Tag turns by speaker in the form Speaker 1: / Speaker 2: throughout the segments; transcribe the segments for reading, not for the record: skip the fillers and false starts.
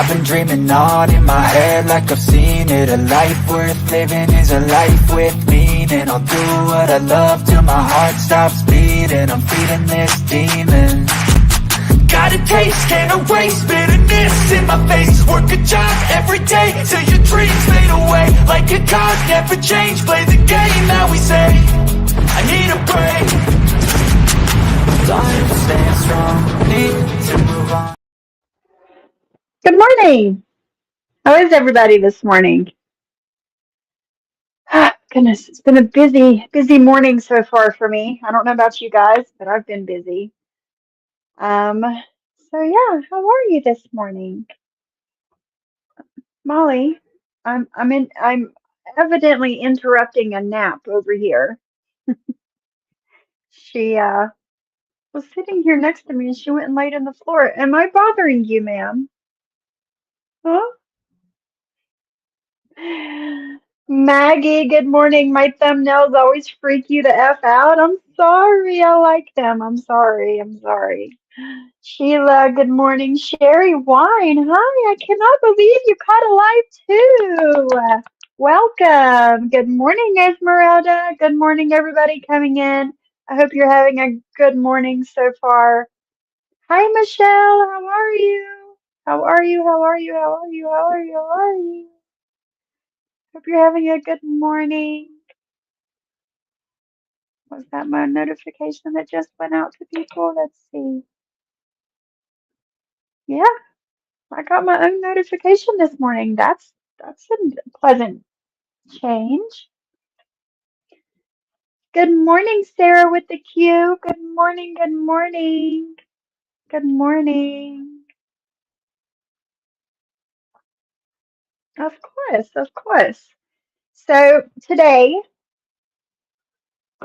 Speaker 1: I've been dreaming on in my head like I've seen it. A life worth living is a life with meaning. I'll do what I love till my heart stops beating. I'm feeding this demon. Got a taste, can't erase bitterness in my face. Work a job every day till your dreams fade away. Like a card, never change, play the game that we say. I need a break. Time to stand strong, need to move on.
Speaker 2: Good morning. How is everybody this morning? Goodness, it's been a busy morning so far for me. I don't know about you guys, but I've been busy. Um, so yeah, how are you this morning? Molly, I'm evidently interrupting a nap over here. She was sitting here next to me and she went and laid on the floor. Am I bothering you, ma'am? Huh? Maggie, good morning. My thumbnails always freak you the F out. I'm sorry. I like them. I'm sorry. I'm sorry. Sheila, good morning. Sherry Wine, hi. I cannot believe you caught alive too. Welcome. Good morning, Esmeralda. Good morning, everybody coming in. I hope you're having a good morning so far. Hi, Michelle. How are you? How are you? How are you? How are you? How are you? How are you? Hope you're having a good morning. Was that my notification that just went out to people? Let's see. Yeah, I got my own notification this morning. That's a pleasant change. Good morning, Sarah with the Q. Good morning, good morning. Good morning. Of course, of course. So today,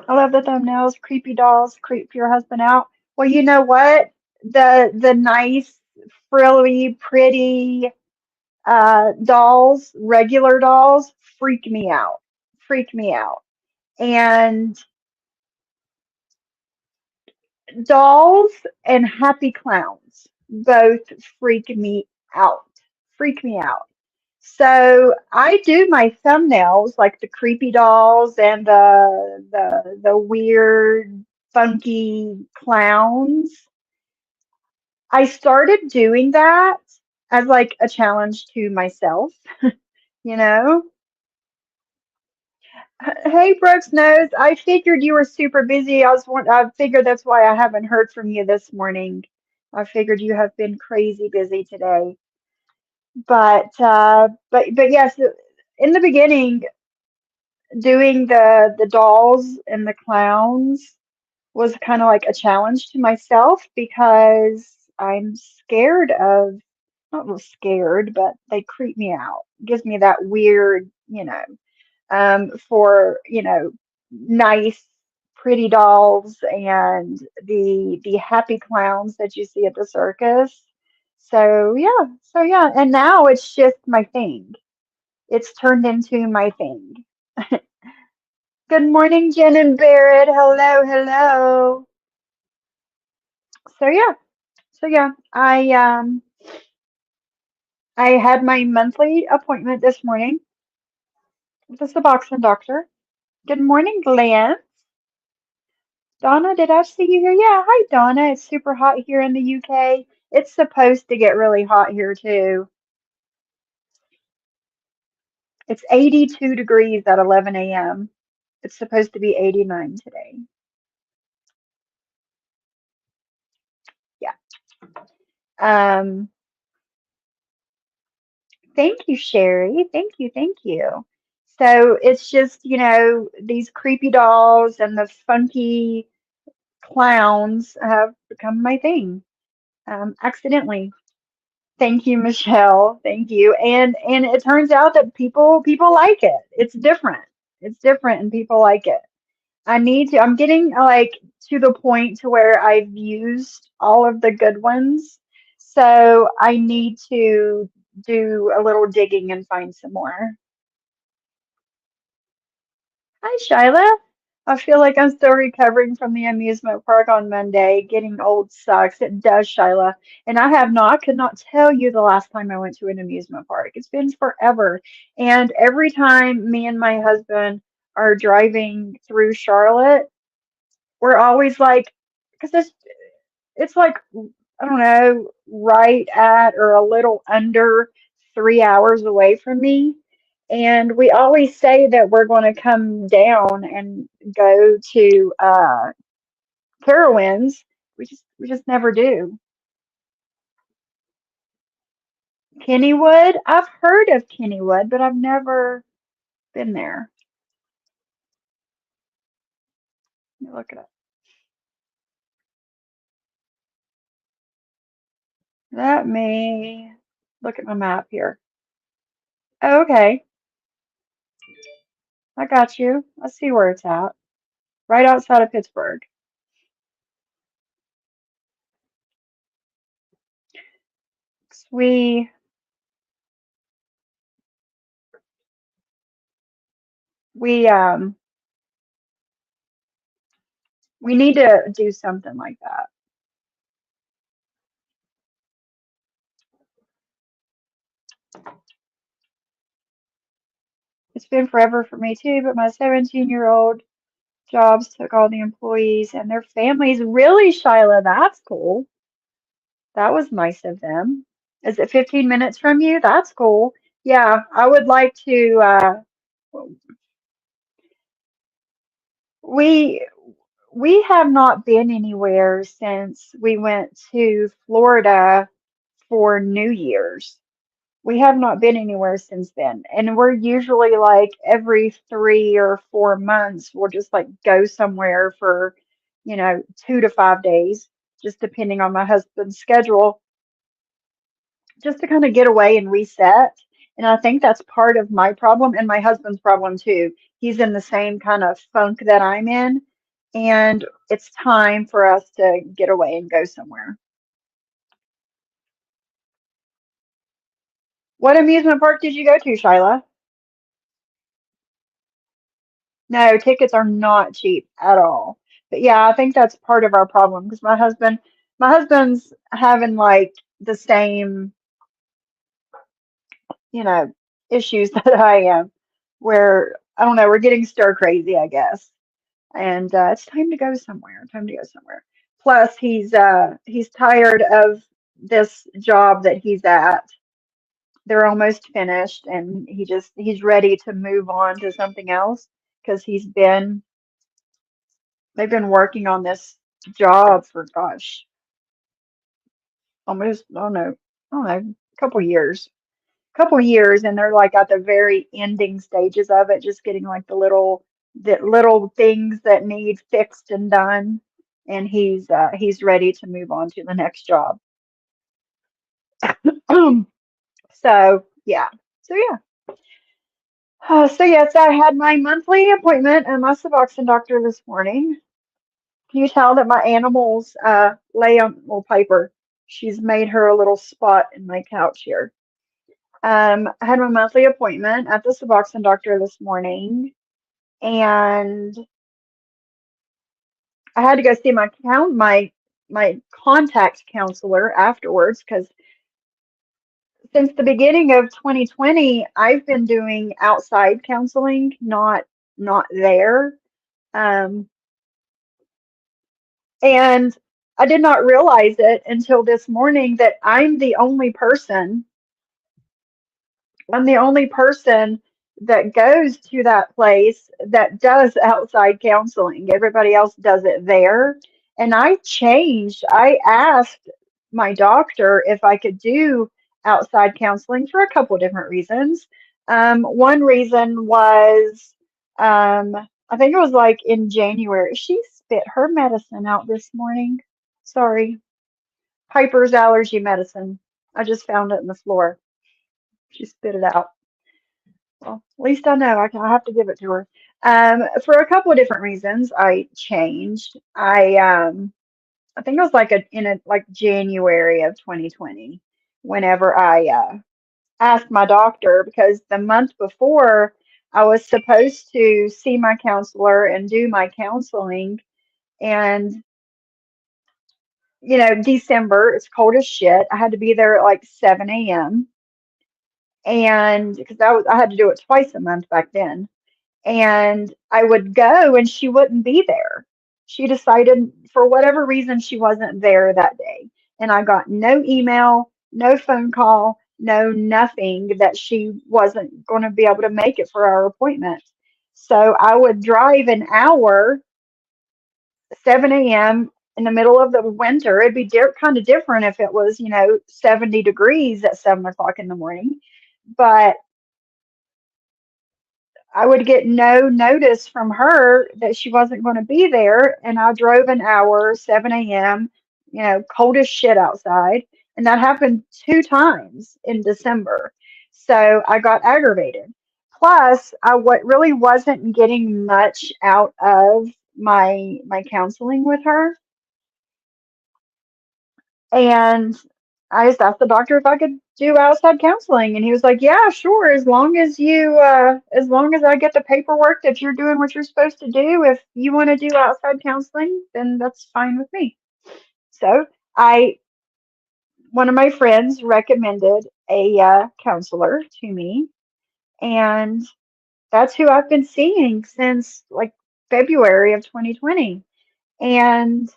Speaker 2: I love the thumbnails, creepy dolls, creep your husband out. Well, you know what? The nice, frilly, pretty dolls, regular dolls, freak me out. Freak me out. And dolls and happy clowns both freak me out. Freak me out. So I do my thumbnails like the creepy dolls and the weird, funky clowns. I started doing that as like a challenge to myself, you know. Hey, Brooks knows. I figured you were super busy. I figured that's why I haven't heard from you this morning. I figured you have been crazy busy today. But yes, in the beginning, doing the dolls and the clowns was kind of like a challenge to myself because I'm scared of, not real scared, but they creep me out. Gives me that weird, for nice pretty dolls and the happy clowns that you see at the circus. So yeah, and now it's just my thing. It's turned into my thing. Good morning, Jen and Barrett. Hello, hello. So yeah, I had my monthly appointment this morning with the Suboxone doctor. Good morning, Glenn. Donna, did I see you here? Yeah, hi Donna. It's super hot here in the UK. It's supposed to get really hot here too. It's 82 degrees at 11 a.m. It's supposed to be 89 today. Yeah. Um, Thank you, Sherry. Thank you, thank you. So it's just, these creepy dolls and the funky clowns have become my thing, accidentally. Thank you, Michelle. Thank you. And it turns out that people like it. It's different. It's different and people like it. I'm getting like to the point to where I've used all of the good ones. So I need to do a little digging and find some more. Hi, Shyla. I feel like I'm still recovering from the amusement park on Monday. Getting old sucks. It does, Shyla. And I could not tell you the last time I went to an amusement park. It's been forever. And every time me and my husband are driving through Charlotte, we're always like, because it's like, I don't know, right at or a little under 3 hours away from me. And we always say that we're going to come down and go to Carowinds. We just never do. Kennywood, I've heard of Kennywood, but I've never been there. Let me look it up. Let me look at my map here. Oh, okay, I got you. I see where it's at. Right outside of Pittsburgh. We we we need to do something like that. It's been forever for me too, but my 17-year-old jobs took all the employees and their families. Really, Shyla, that's cool. That was nice of them. Is it 15 minutes from you? That's cool. Yeah, I would like to. We we have not been anywhere since we went to Florida for New Year's. We have not been anywhere since then. And we're usually like every 3 or 4 months, we'll just like go somewhere for, 2 to 5 days, just depending on my husband's schedule, just to kind of get away and reset. And I think that's part of my problem and my husband's problem too. He's in the same kind of funk that I'm in. And it's time for us to get away and go somewhere. What amusement park did you go to, Shyla? No, tickets are not cheap at all. But yeah, I think that's part of our problem because my husband's having like the same, you know, issues that I am, where I don't know, we're getting stir crazy, I guess. And it's time to go somewhere. Time to go somewhere. Plus, he's tired of this job that he's at. They're almost finished, and he's ready to move on to something else because they've been working on this job for gosh, almost I don't know, a couple years, and they're like at the very ending stages of it, just getting like the little things that need fixed and done, and he's ready to move on to the next job. So yeah, so yeah. So yes, I had my monthly appointment at my Suboxone doctor this morning. Can you tell that my animals lay on little Piper? She's made her a little spot in my couch here. I had my monthly appointment at the Suboxone doctor this morning, and I had to go see my contact counselor afterwards because since the beginning of 2020, I've been doing outside counseling, not there. Um, and I did not realize it until this morning that I'm the only person that goes to that place that does outside counseling. Everybody else does it there. And I asked my doctor if I could do outside counseling for a couple of different reasons. One reason was, I think it was like in January. She spit her medicine out this morning. Sorry. Piper's allergy medicine. I just found it in the floor. She spit it out. Well, at least I know I have to give it to her. For a couple of different reasons, I changed. I think it was like like January of 2020, whenever I asked my doctor because the month before I was supposed to see my counselor and do my counseling, and December, it's cold as shit. I had to be there at like 7 a.m. and because I had to do it twice a month back then. And I would go and she wouldn't be there. She decided for whatever reason she wasn't there that day. And I got no email, no phone call, no nothing that she wasn't going to be able to make it for our appointment. So I would drive an hour, 7 a.m. in the middle of the winter. It'd be kind of different if it was, 70 degrees at 7 o'clock in the morning. But I would get no notice from her that she wasn't going to be there. And I drove an hour, 7 a.m., cold as shit outside. And that happened 2 times in December. So I got aggravated. Plus, I what really wasn't getting much out of my counseling with her. And I just asked the doctor if I could do outside counseling, and he was like, "Yeah, sure, as long as I get the paperwork that you're doing what you're supposed to do. If you want to do outside counseling, then that's fine with me." So I, one of my friends recommended a counselor to me, and that's who I've been seeing since like February of 2020. And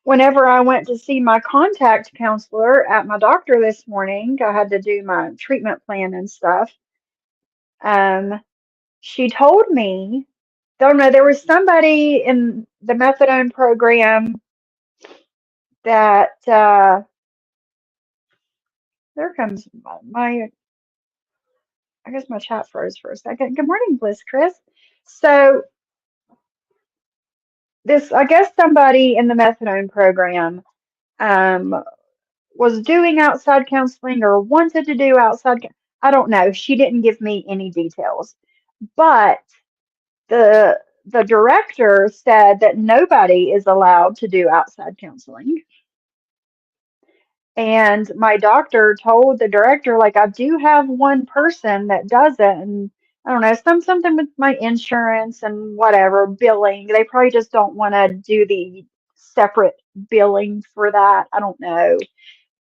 Speaker 2: whenever I went to see my contact counselor at my doctor this morning, I had to do my treatment plan and stuff. Um, she told me, don't know, there was somebody in the methadone program that, there comes I guess my chat froze for a second. Good morning, Bliss Chris. So I guess somebody in the methadone program, um, was doing outside counseling or wanted to do I don't know. She didn't give me any details. But the director said that nobody is allowed to do outside counseling. And my doctor told the director, like, I do have one person that does it, and I don't know, something with my insurance and whatever, billing. They probably just don't want to do the separate billing for that. I don't know.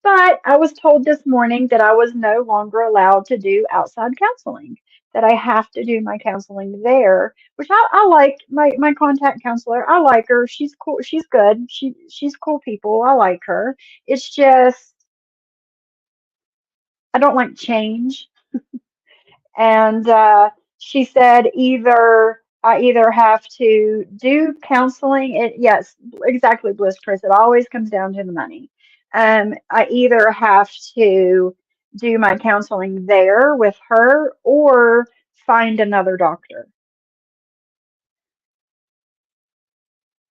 Speaker 2: But I was told this morning that I was no longer allowed to do outside counseling, that I have to do my counseling there, which I like my contact counselor. I like her. She's cool. She's good. She's cool people. I like her. It's just I don't like change. And she said I either have to do counseling. Yes, exactly, Bliss Chris. It always comes down to the money. I either have to do my counseling there with her or find another doctor.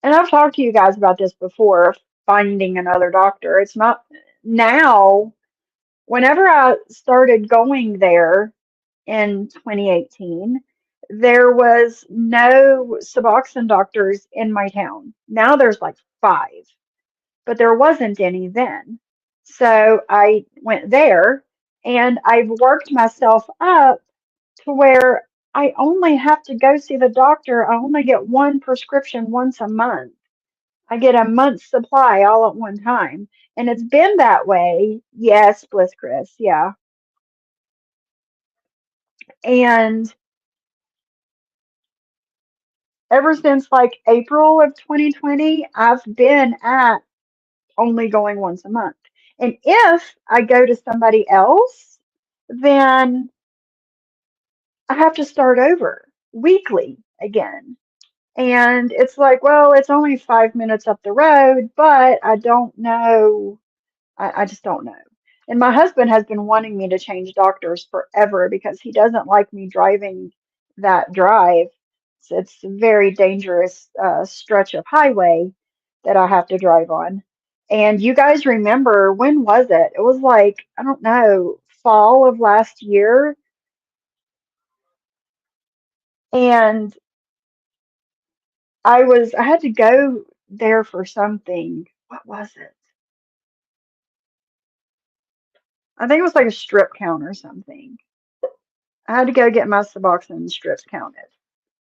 Speaker 2: And I've talked to you guys about this before, finding another doctor. It's not now. Whenever I started going there in 2018, there was no Suboxone doctors in my town. Now there's like five, but there wasn't any then. So I went there and I've worked myself up to where I only have to go see the doctor. I only get one prescription once a month. I get a month's supply all at one time. And it's been that way. Yes, Bliss Chris. Yeah. And ever since like April of 2020, I've been at only going once a month. And if I go to somebody else, then I have to start over weekly again. And it's like, well, it's only 5 minutes up the road, but I don't know. I just don't know. And my husband has been wanting me to change doctors forever because he doesn't like me driving that drive. It's a very dangerous stretch of highway that I have to drive on. And you guys remember, when was it? It was like, I don't know, fall of last year. And I had to go there for something. What was it? I think it was like a strip count or something. I had to go get my Suboxone strips counted.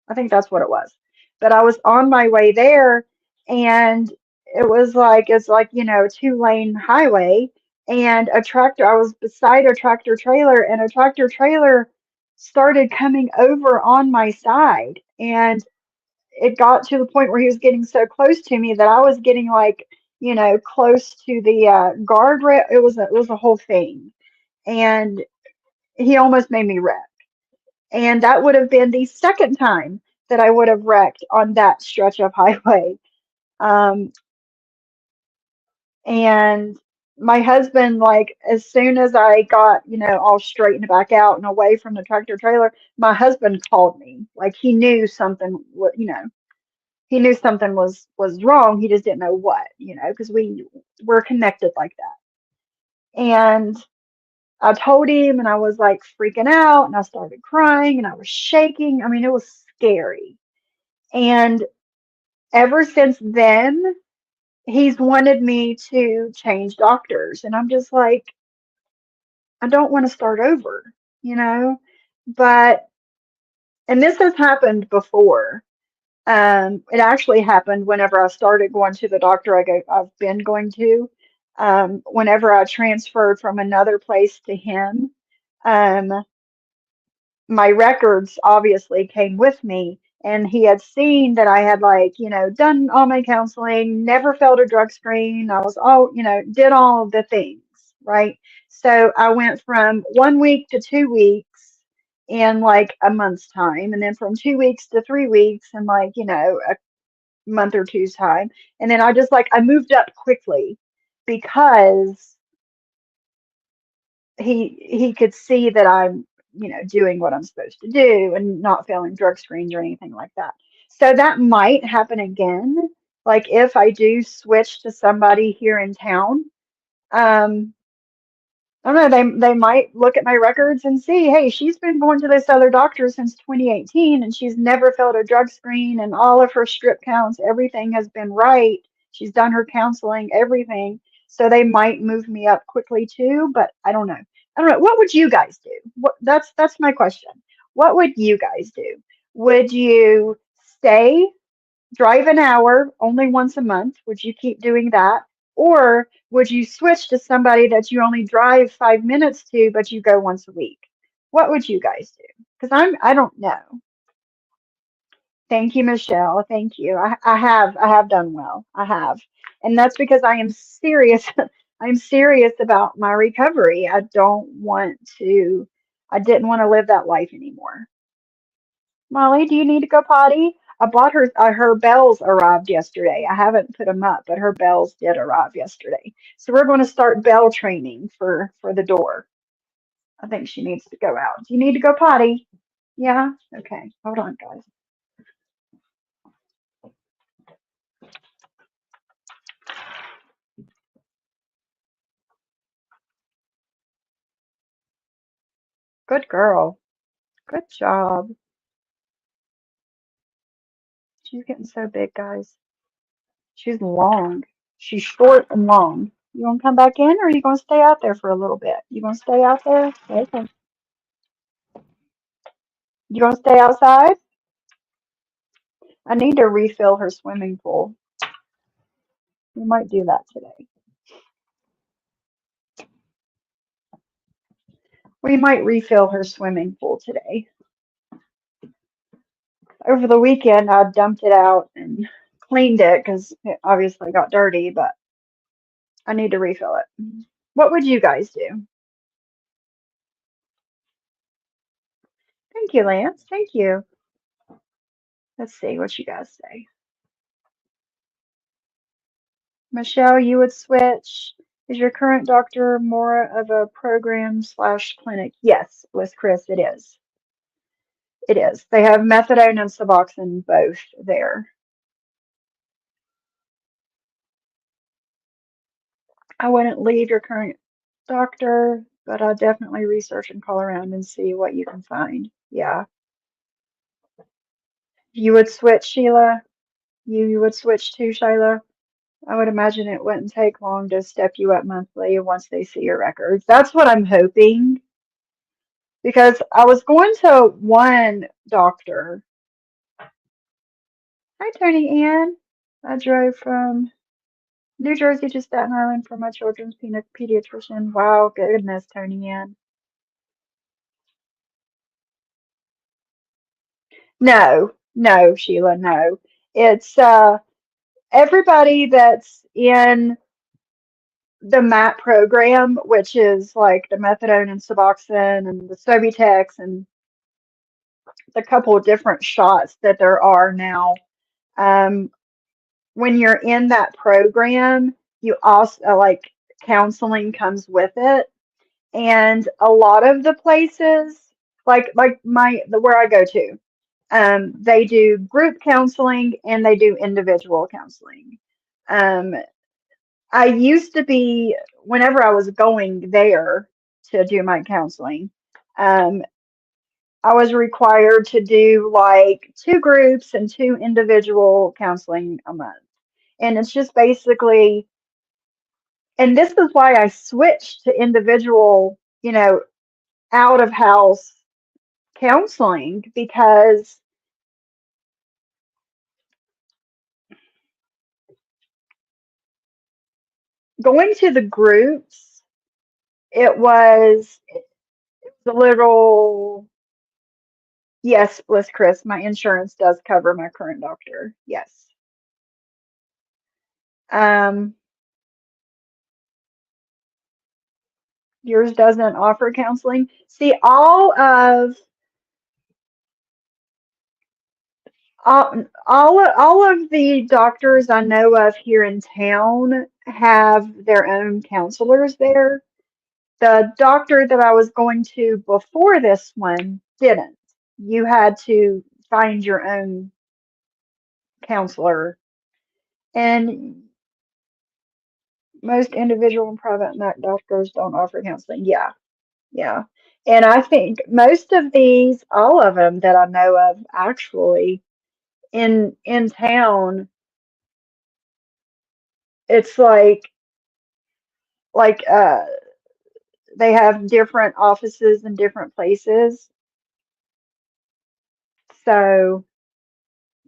Speaker 2: I think that's what it was. But I was on my way there, and it's like, a two-lane highway, and a tractor, I was beside a tractor trailer, and a tractor trailer started coming over on my side. And it got to the point where he was getting so close to me that I was getting like, close to the guardrail. It was a whole thing. And he almost made me wreck. And that would have been the second time that I would have wrecked on that stretch of highway. Um, and my husband, like, as soon as I got, all straightened back out and away from the tractor trailer, my husband called me. Like, he knew something, he knew something was wrong. He just didn't know what, because we're connected like that. And I told him, and I was like freaking out, and I started crying, and I was shaking. I mean, it was scary. And ever since then, he's wanted me to change doctors. And I'm just like, I don't want to start over, you know? But, and this has happened before. It actually happened whenever I started going to the doctor I've been going to. Whenever I transferred from another place to him, um, my records obviously came with me, and he had seen that I had, like, done all my counseling, never failed a drug screen. I was all, did all the things, right? So I went from 1 week to 2 weeks in like a month's time, and then from 2 weeks to 3 weeks in, like, a month or two's time. And then I moved up quickly because he could see that I'm, doing what I'm supposed to do and not failing drug screens or anything like that. So that might happen again. Like, if I do switch to somebody here in town, um, I don't know, they might look at my records and see, hey, she's been going to this other doctor since 2018, and she's never failed a drug screen, and all of her strip counts, everything has been right. She's done her counseling, everything. So they might move me up quickly too, but I don't know. I don't know. What would you guys do? That's my question. What would you guys do? Would you stay, drive an hour only once a month? Would you keep doing that? Or would you switch to somebody that you only drive 5 minutes to, but you go once a week? What would you guys do? Because I don't know. Thank you, Michelle. Thank you. I have done well. I have. And that's because I am serious. I'm serious about my recovery. I didn't want to live that life anymore. Molly, do you need to go potty? I bought her bells arrived yesterday. I haven't put them up, but her bells did arrive yesterday. So we're going to start bell training for the door. I think she needs to go out. Do you need to go potty? Yeah? Okay. Hold on, guys. Good girl. Good job. She's getting so big, guys. She's long. She's short and long. You want to come back in, or are you going to stay out there for a little bit? You going to stay out there? Okay. You going to stay outside? I need to refill her swimming pool. We might do that today. We might refill her swimming pool today. Over the weekend, I dumped it out and cleaned it because it obviously got dirty, but I need to refill it. What would you guys do? Thank you, Lance. Thank you. Let's see what you guys say. Michelle, you would switch. Is your current doctor more of a program slash clinic? Yes, with Chris, it is. It is. They have methadone and Suboxone both there. I wouldn't leave your current doctor, but I'll definitely research and call around and see what you can find. Yeah. You would switch, Sheila? You would switch too, Sheila? I would imagine it wouldn't take long to step you up monthly once they see your records. That's what I'm hoping. because I was going to one doctor. Hi, Tony Ann. I drove from New Jersey to Staten Island for my children's pediatrician. Wow, goodness, Tony Ann. No, no, Sheila, no. It's everybody that's in the MAP program, which is like the methadone and Suboxone and the Subutex and the couple of different shots that there are now. Um, when you're in that program, you also like counseling comes with it. And a lot of the places, like my the where I go to, they do group counseling and they do individual counseling. Um, I used to be, whenever I was going there to do my counseling, um, I was required to do like two groups and two individual counseling a month. And it's just basically, and this is why I switched to individual, out of house counseling, because going to the groups, it was a little, yes, Bliss Chris, my insurance does cover my current doctor. Yes. Um, yours doesn't offer counseling. See, all of the doctors I know of here in town have their own counselors there. The doctor that I was going to before this one didn't. You had to find your own counselor. And most individual and private doctors don't offer counseling. Yeah, yeah. And I think most of these, all of them that I know of, actually in town, it's like they have different offices in different places. So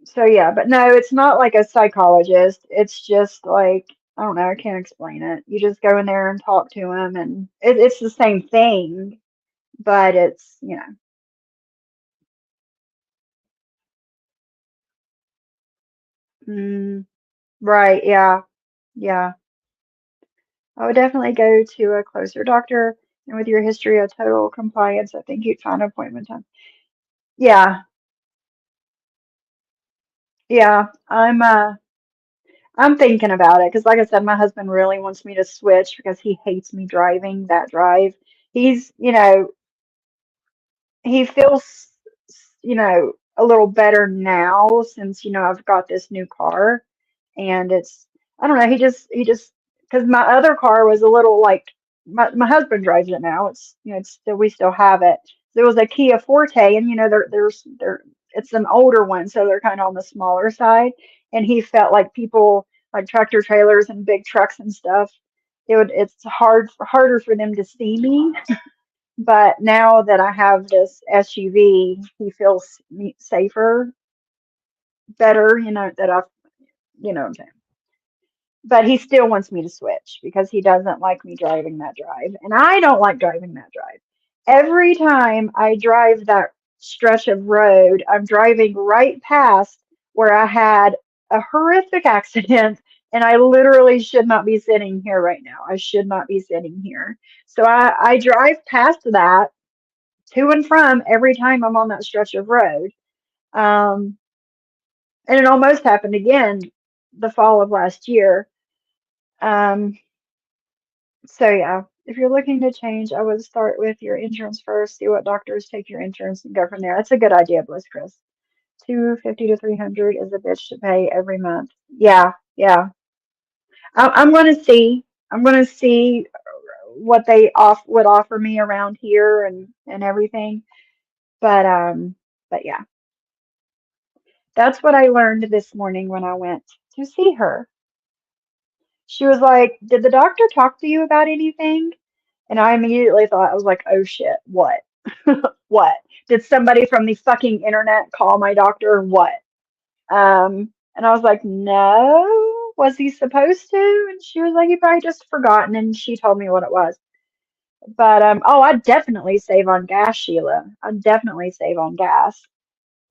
Speaker 2: so yeah, but no, it's not like a psychologist. It's just like, I don't know, I can't explain it. You just go in there and talk to them, and it's the same thing, but it's. Mm, right, yeah, yeah. I would definitely go to a closer doctor, and with your history of total compliance, I think you'd find an appointment time. Yeah, yeah. I'm thinking about it because, like I said, my husband really wants me to switch because he hates me driving that drive. He's he feels, a little better now since, I've got this new car. And I don't know, he just, because my other car was a little like, my husband drives it now. It's still, we still have it. There was a Kia Forte, and, it's an older one, so they're kind of on the smaller side. And he felt like people, like tractor trailers and big trucks and stuff, it's harder for them to see me. But now that I have this SUV, he feels safer, better, that what I'm saying. But he still wants me to switch because he doesn't like me driving that drive. And I don't like driving that drive. Every time I drive that stretch of road, I'm driving right past where I had a horrific accident. And I literally should not be sitting here right now. I should not be sitting here. So I drive past that to and from every time I'm on that stretch of road. Um, and it almost happened again the fall of last year. Um, so yeah, if you're looking to change, I would start with your insurance first, see what doctors take your insurance and go from there. That's a good idea, Bliss Chris. 250 to 300 is a bitch to pay every month. Yeah, yeah. I'm gonna see. I'm gonna see what they would offer me around here and everything. But yeah. That's what I learned this morning when I went to see her. She was like, "Did the doctor talk to you about anything?" And I immediately thought, I was like, "Oh shit, what?" What? Did somebody from the fucking internet call my doctor or what? And I was like, no. Was he supposed to? And she was like, he probably just forgotten. And she told me what it was. But oh, I definitely save on gas, Sheila. I definitely save on gas.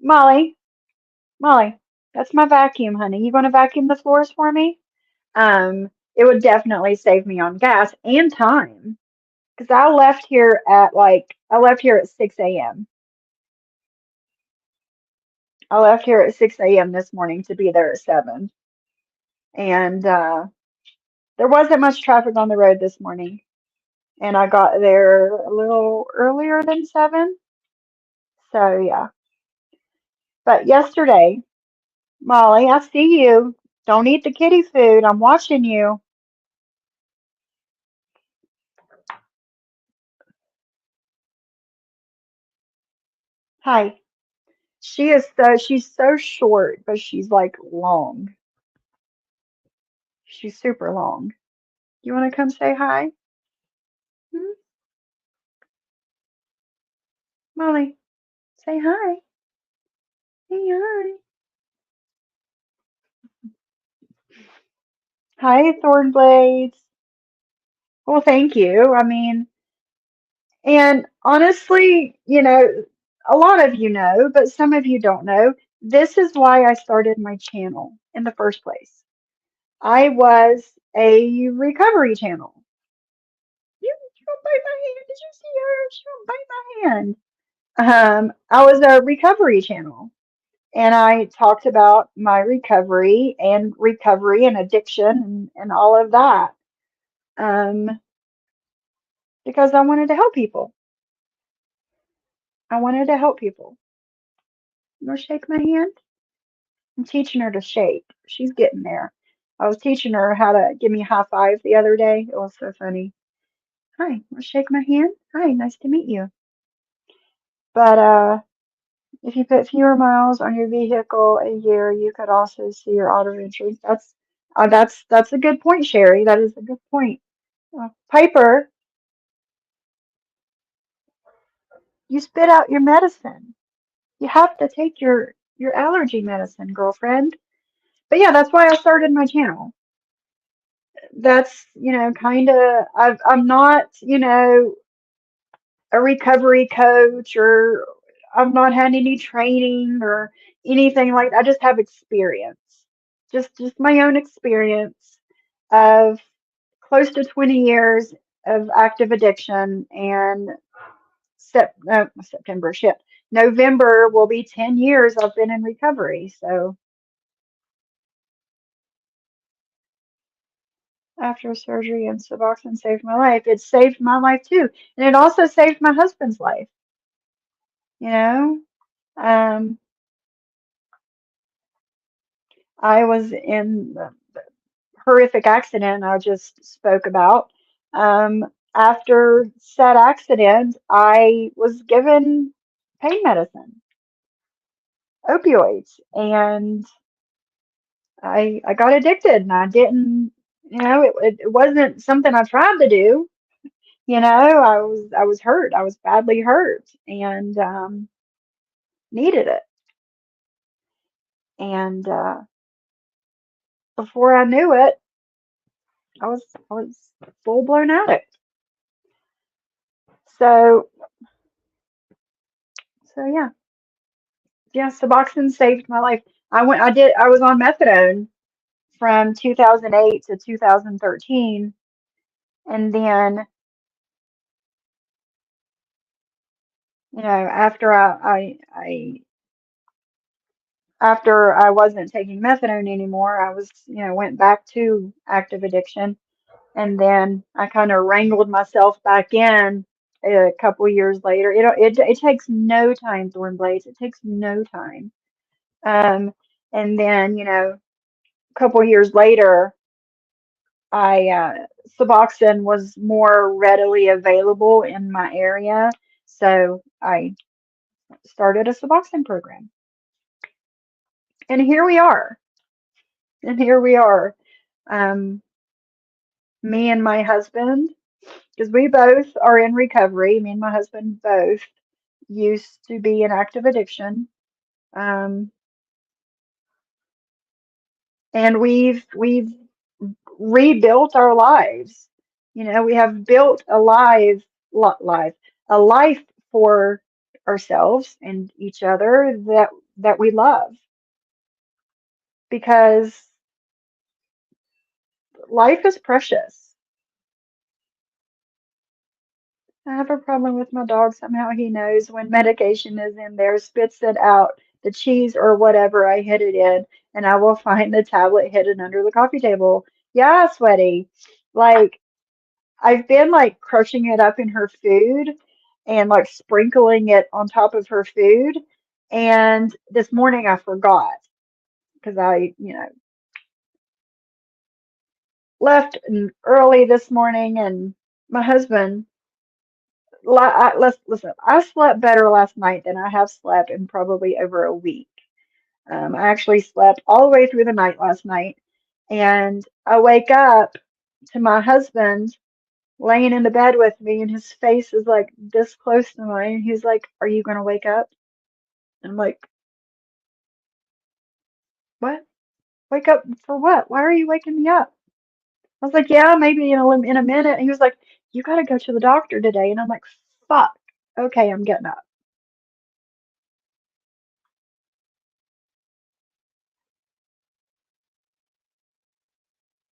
Speaker 2: Molly, Molly, that's my vacuum, honey. You gonna vacuum the floors for me? It would definitely save me on gas and time. Because I left here at 6 a.m. I left here at 6 a.m. this morning to be there at 7. And there wasn't much traffic on the road this morning. And I got there a little earlier than 7. So yeah. But yesterday, Molly, I see you. Don't eat the kitty food. I'm watching you. Hi. She's so short, but she's like long. She's super long. You want to come say hi? Hmm? Molly, say hi. Say hi. Hi, Thornblades. Well, thank you. I mean, and honestly, a lot of you know, but some of you don't know. This is why I started my channel in the first place. I was a recovery channel. You gonna bite my hand? Did you see her? She gonna bite my hand. I was a recovery channel, and I talked about my recovery and addiction and all of that. Um, because I wanted to help people. I wanted to help people. You wanna shake my hand? I'm teaching her to shake. She's getting there. I was teaching her how to give me a high five the other day. It was so funny. Hi, wanna shake my hand? Hi, nice to meet you. But if you put fewer miles on your vehicle a year, you could also see your auto entry. That's a good point, Sherry. That is a good point. Piper, you spit out your medicine. You have to take your allergy medicine, girlfriend. But yeah, that's why I started my channel. That's, kind of I'm not, a recovery coach, or I've not had any training or anything like that. I just have experience. Just my own experience of close to 20 years of active addiction, and September shit. November will be 10 years I've been in recovery. So after surgery and Suboxone saved my life, it saved my life too. And it also saved my husband's life, you know? Um, I was in the horrific accident I just spoke about. After said accident, I was given pain medicine, opioids, and I got addicted, and I didn't, it wasn't something I tried to do. I was hurt. I was badly hurt, and needed it. And before I knew it, I was full blown addict. So yeah. Yeah, Suboxone saved my life. I was on methadone from 2008 to 2013. And then, after I wasn't taking methadone anymore, went back to active addiction. And then I kind of wrangled myself back in a couple years later. It takes no time, Thornblades. It takes no time. Um, and then, a couple years later, Suboxone was more readily available in my area, so I started a Suboxone program. And here we are. And here we are. Um, Me and my husband, because we both are in recovery, me and my husband both. used to be an active addiction. Um, and we've rebuilt our lives. You know, we have built life, a life for ourselves and each other that we love because life is precious. I have a problem with my dog. Somehow he knows when medication is in there, spits it out, the cheese or whatever I hid it in, and I will find the tablet hidden under the coffee table. Yeah, sweaty. Like I've been like crushing it up in her food and like sprinkling it on top of her food. And this morning I forgot because left early this morning and my husband, let's listen, I slept better last night than I have slept in probably over a week. I actually slept all the way through the night last night and I wake up to my husband laying in the bed with me, and his face is like this close to mine. And he's like, "Are you gonna wake up?" And I'm like, "What? Wake up for what? Why are you waking me up?" I was like, "Yeah, maybe in a minute." And he was like, "You gotta go to the doctor today." And I'm like, "Fuck. Okay, I'm getting up."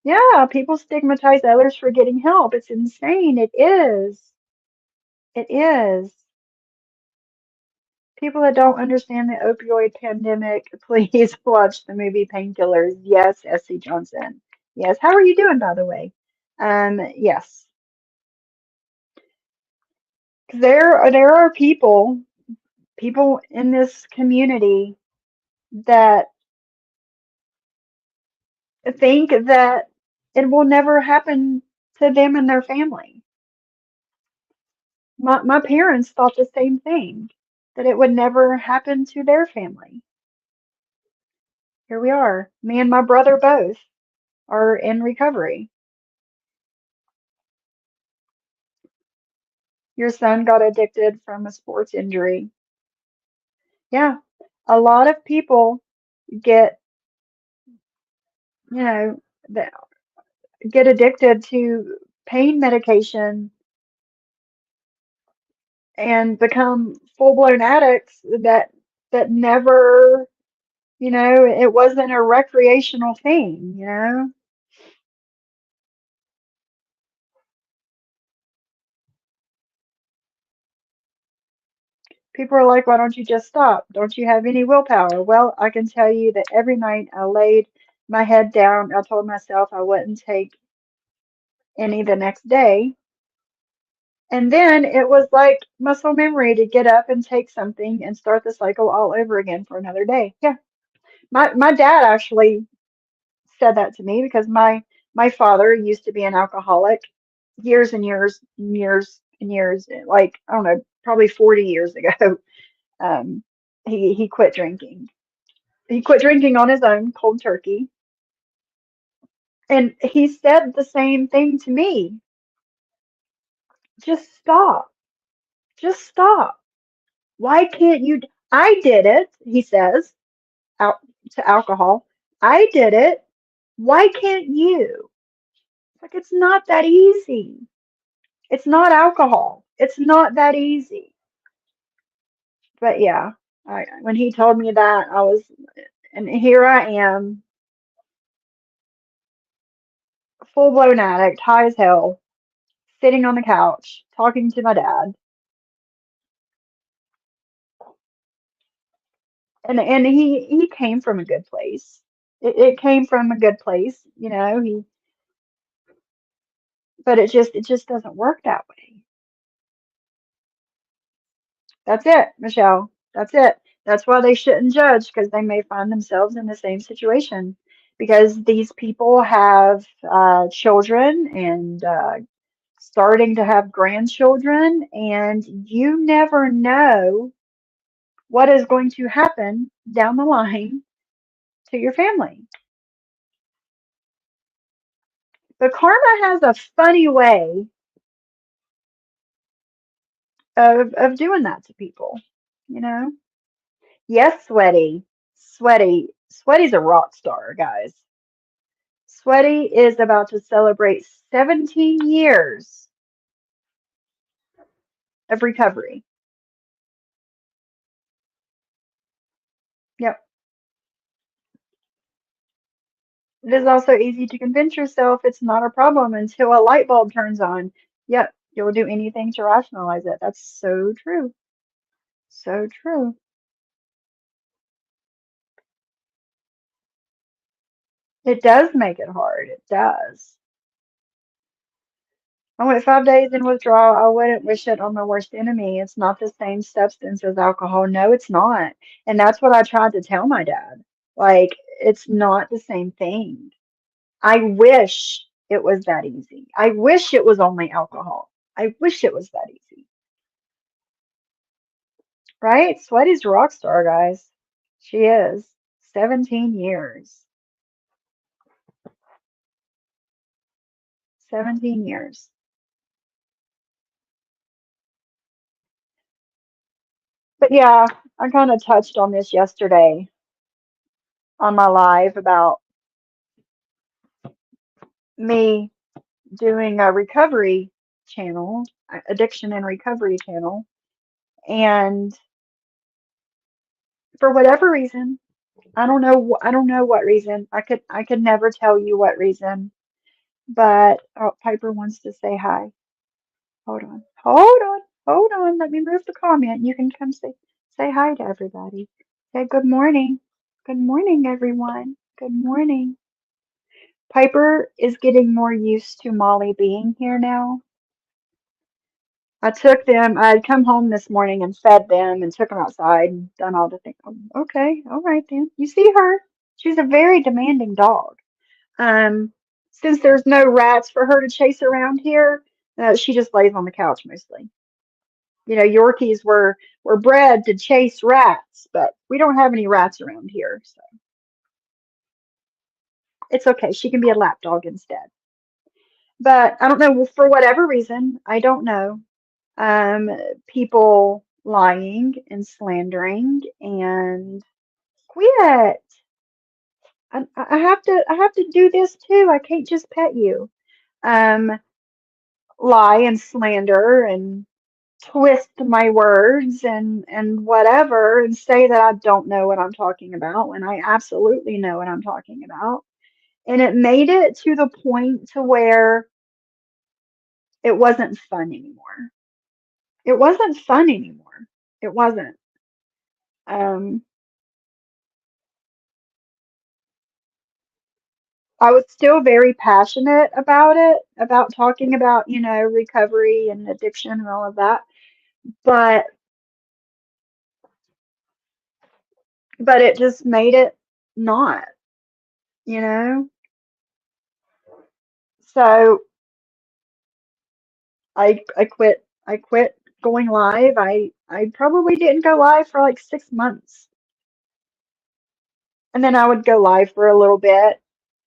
Speaker 2: Yeah, people stigmatize others for getting help. It's insane. It is. It is. People that don't understand the opioid pandemic, please watch the movie Painkillers. Yes, S.C. Johnson. Yes. How are you doing, by the way? Yes. 'Cause there are people in this community that think that it will never happen to them and their family. My parents thought the same thing, that it would never happen to their family. Here we are. Me and my brother both are in recovery. Your son got addicted from a sports injury. Yeah. A lot of people get, you know, that get addicted to pain medication and become full-blown addicts that never, it wasn't a recreational thing. People are like, why don't you just stop? Don't you have any willpower? Well, I can tell you that every night I laid my head down, I told myself I wouldn't take any the next day. And then it was like muscle memory to get up and take something and start the cycle all over again for another day. Yeah. My dad actually said that to me because my father used to be an alcoholic years and years and years and years, like I don't know, probably 40 years ago. Um, he quit drinking. He quit drinking on his own, cold turkey. And he said the same thing to me. Just stop. Just stop. Why can't you? I did it, he says, out to alcohol. I did it. Why can't you? Like, it's not that easy. It's not alcohol. It's not that easy. But yeah, when he told me that, and here I am, full blown addict, high as hell, sitting on the couch, talking to my dad. And he came from a good place. It came from a good place, but it just doesn't work that way. That's it, Michelle. That's it. That's why they shouldn't judge because they may find themselves in the same situation because these people have children and starting to have grandchildren, and you never know what is going to happen down the line to your family. But karma has a funny way of doing that to people, you know? Yes, Sweaty's a rock star, guys. Sweaty is about to celebrate 17 years of recovery. Yep. It is also easy to convince yourself it's not a problem until a light bulb turns on. Yep, you'll do anything to rationalize it. That's so true. So true. It does make it hard. It does. I went 5 days in withdrawal. I wouldn't wish it on my worst enemy. It's not the same substance as alcohol. No, it's not. And that's what I tried to tell my dad. Like, it's not the same thing. I wish it was that easy. I wish it was only alcohol. I wish it was that easy. Right? Sweaty's a rock star, guys. She is. 17 years. 17 years. But yeah, I kind of touched on this yesterday on my live about me doing a recovery channel, addiction and recovery channel. And for whatever reason, I don't know what reason. I could never tell you what reason, but oh, Piper wants to say hi. Hold on. Hold on. Hold on. Let me move the comment. You can come say hi to everybody. Say good morning. Good morning, everyone. Good morning. Piper is getting more used to Molly being here now. I took them, I'd come home this morning and fed them and took them outside and done all the things. Okay, all right then. You see her? She's a very demanding dog. Um, since there's no rats for her to chase around here, she just lays on the couch mostly. You know, Yorkies were bred to chase rats, but we don't have any rats around here, so it's okay. She can be a lap dog instead. But I don't know, for whatever reason, I don't know. Um, People lying and slandering and quit. I have to do this too. I can't just pet you. Um, Lie and slander and twist my words and whatever and say that I don't know what I'm talking about when I absolutely know what I'm talking about. And it made it to the point to where it wasn't fun anymore. It wasn't fun anymore. It wasn't. Um, I was still very passionate about it, about talking about, you know, recovery and addiction and all of that. But it just made it not, you know? So I quit going live. I probably didn't go live for like 6 months. And then I would go live for a little bit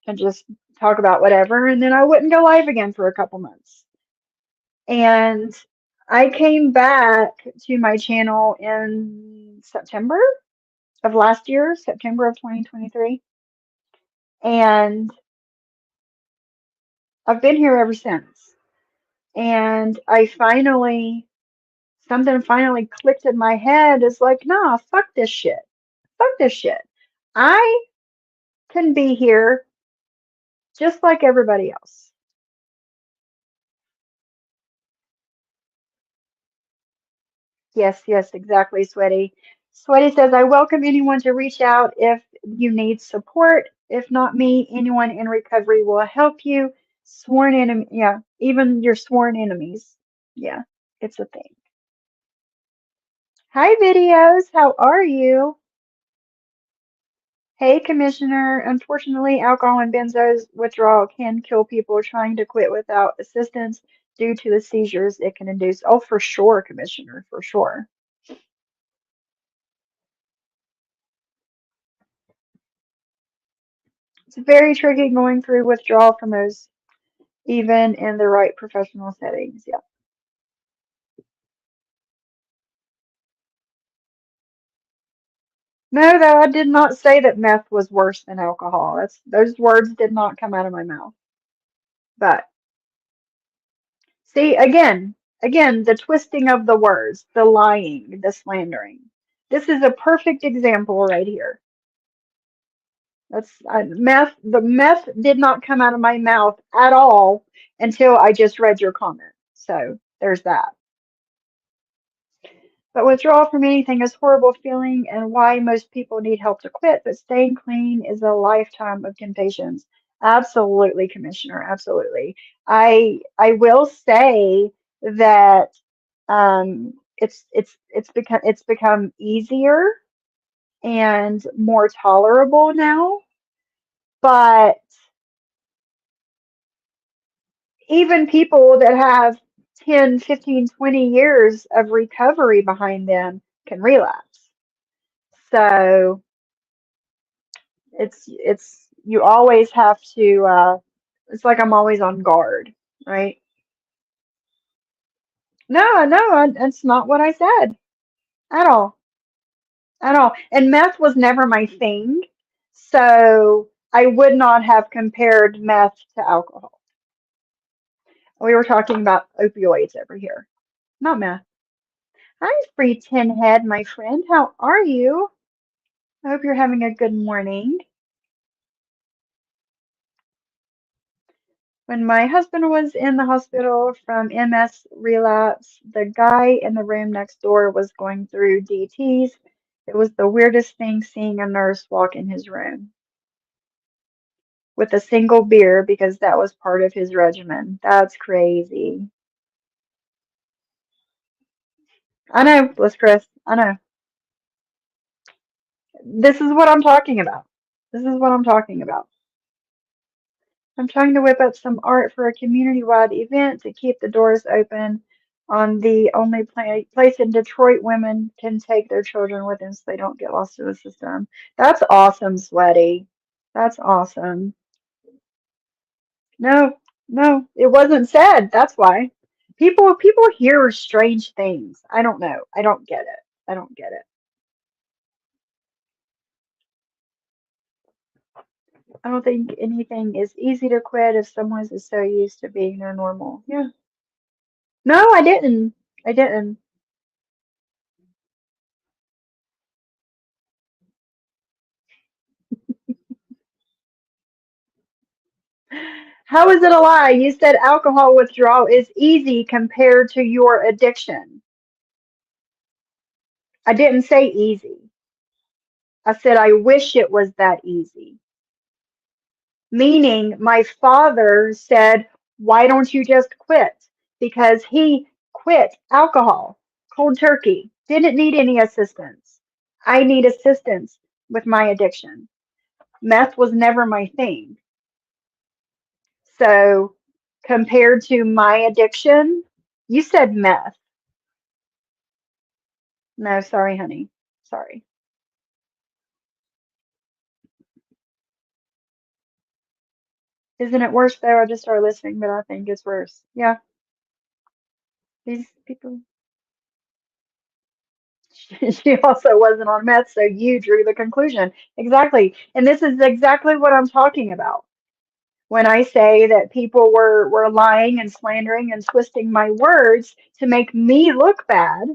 Speaker 2: and just talk about whatever, and then I wouldn't go live again for a couple months. And I came back to my channel in September of last year, September of 2023. And I've been here ever since. And something finally clicked in my head. It's like, nah, fuck this shit. Fuck this shit. I can be here just like everybody else. Yes, yes, exactly, Sweaty. Sweaty says, I welcome anyone to reach out if you need support. If not me, anyone in recovery will help you. Sworn enemy, yeah, even your sworn enemies. Yeah, it's a thing. Hi, videos. How are you? Hey, Commissioner. Unfortunately, alcohol and benzos withdrawal can kill people trying to quit without assistance due to the seizures it can induce. Oh, for sure, Commissioner, for sure. It's very tricky going through withdrawal from those, even in the right professional settings. Yeah. No, though, I did not say that meth was worse than alcohol. Those words did not come out of my mouth. But see, again, the twisting of the words, the lying, the slandering. This is a perfect example right here. Meth. The meth did not come out of my mouth at all until I just read your comment. So there's that. But withdrawal from anything is a horrible feeling and why most people need help to quit. But staying clean is a lifetime of temptations. Absolutely, Commissioner. Absolutely. I will say that it's become easier and more tolerable now. But even people that have 10, 15, 20 years of recovery behind them can relapse. So it's you always have to it's like I'm always on guard, right? No, no, that's not what I said at all. At all. And meth was never my thing. So I would not have compared meth to alcohol. We were talking about opioids over here, not meth. Hi, Free Tin Head, my friend. How are you? I hope you're having a good morning. When my husband was in the hospital from MS relapse, the guy in the room next door was going through DTs. It was the weirdest thing seeing a nurse walk in his room with a single beer because that was part of his regimen. That's crazy. I know, Bliss Chris. I know. This is what I'm talking about. This is what I'm talking about. I'm trying to whip up some art for a community-wide event to keep the doors open on the only place in Detroit women can take their children with them so they don't get lost in the system. That's awesome, Sweaty. That's awesome. No, no, it wasn't said. That's why. People hear strange things. I don't know. I don't get it. I don't get it. I don't think anything is easy to quit if someone is so used to being their normal. Yeah. No, I didn't. I didn't. How is it a lie? You said alcohol withdrawal is easy compared to your addiction. I didn't say easy. I said I wish it was that easy. Meaning my father said, why don't you just quit? Because he quit alcohol, cold turkey, didn't need any assistance. I need assistance with my addiction. Meth was never my thing. So compared to my addiction, you said meth. No, sorry, honey. Sorry. Isn't it worse though? I just started listening, but I think it's worse. Yeah, these people. She also wasn't on meth, so you drew the conclusion. Exactly. And this is exactly what I'm talking about. When I say that people were lying and slandering and twisting my words to make me look bad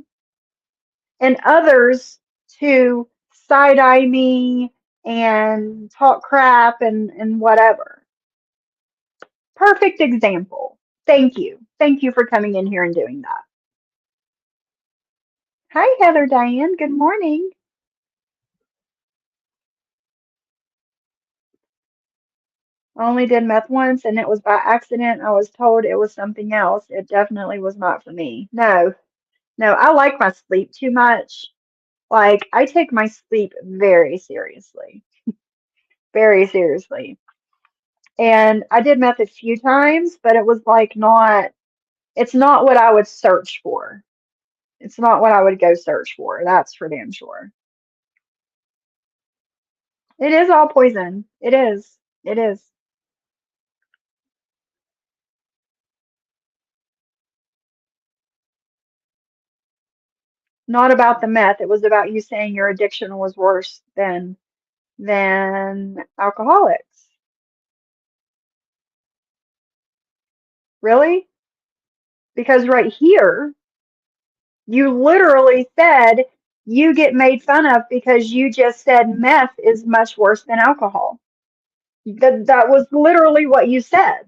Speaker 2: and others to side eye me and talk crap and whatever. Perfect example. Thank you. Thank you for coming in here and doing that. Hi, Heather Diane. Good morning. I only did meth once and it was by accident. I was told it was something else. It definitely was not for me. No, no, I like my sleep too much. Like, I take my sleep very seriously, very seriously. And I did meth a few times, but it was like not, it's not what I would search for. It's not what I would go search for. That's for damn sure. It is all poison. It is. It is. Not about the meth. It was about you saying your addiction was worse than alcoholics. Really? Because right here, you literally said you get made fun of because you just said meth is much worse than alcohol. That was literally what you said.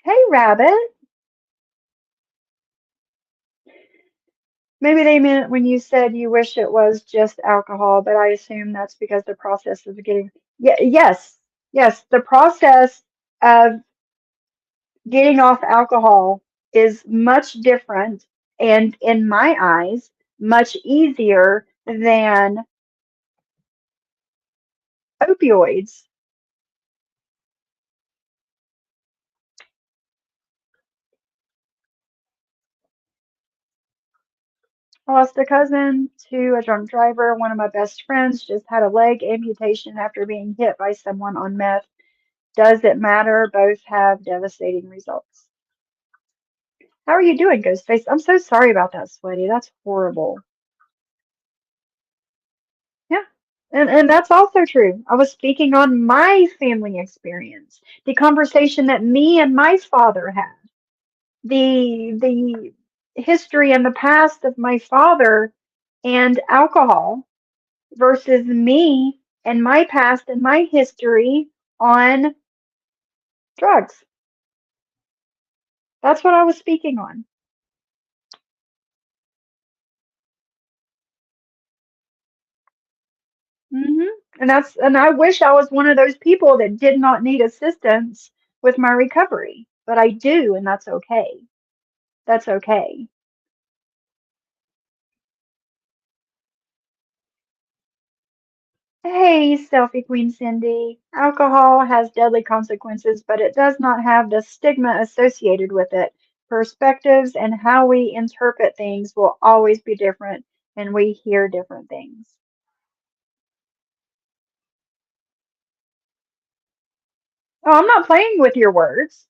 Speaker 2: Hey, Rabbit. Maybe they meant when you said you wish it was just alcohol, but I assume that's because the process of getting, yeah, yes, yes, the process of getting off alcohol is much different and, in my eyes, much easier than opioids. I lost a cousin to a drunk driver. One of my best friends just had a leg amputation after being hit by someone on meth. Does it matter? Both have devastating results. How are you doing, Ghostface? I'm so sorry about that, Sweaty. That's horrible. Yeah. And that's also true. I was speaking on my family experience, the conversation that me and my father had, the history and the past of my father and alcohol versus me and my past and my history on drugs. That's what I was speaking on. hmm and I wish I was one of those people that did not need assistance with my recovery, but I do, and that's okay. That's okay. Hey, Selfie Queen Cindy. Alcohol has deadly consequences, but it does not have the stigma associated with it. Perspectives and how we interpret things will always be different, and we hear different things. Oh, I'm not playing with your words.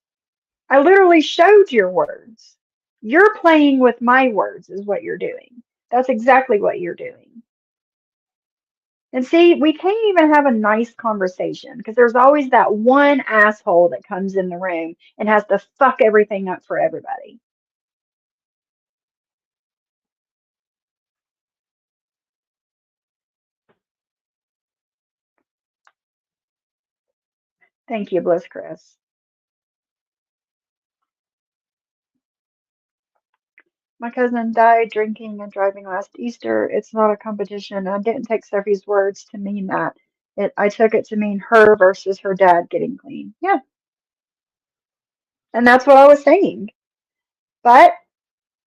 Speaker 2: I literally showed your words. You're playing with my words, is what you're doing. That's exactly what you're doing. And see, we can't even have a nice conversation because there's always that one asshole that comes in the room and has to fuck everything up for everybody. Thank you, Bliss Chris. My cousin died drinking and driving last Easter. It's not a competition. I didn't take Sophie's words to mean that. I took it to mean her versus her dad getting clean. Yeah, and that's what I was saying. But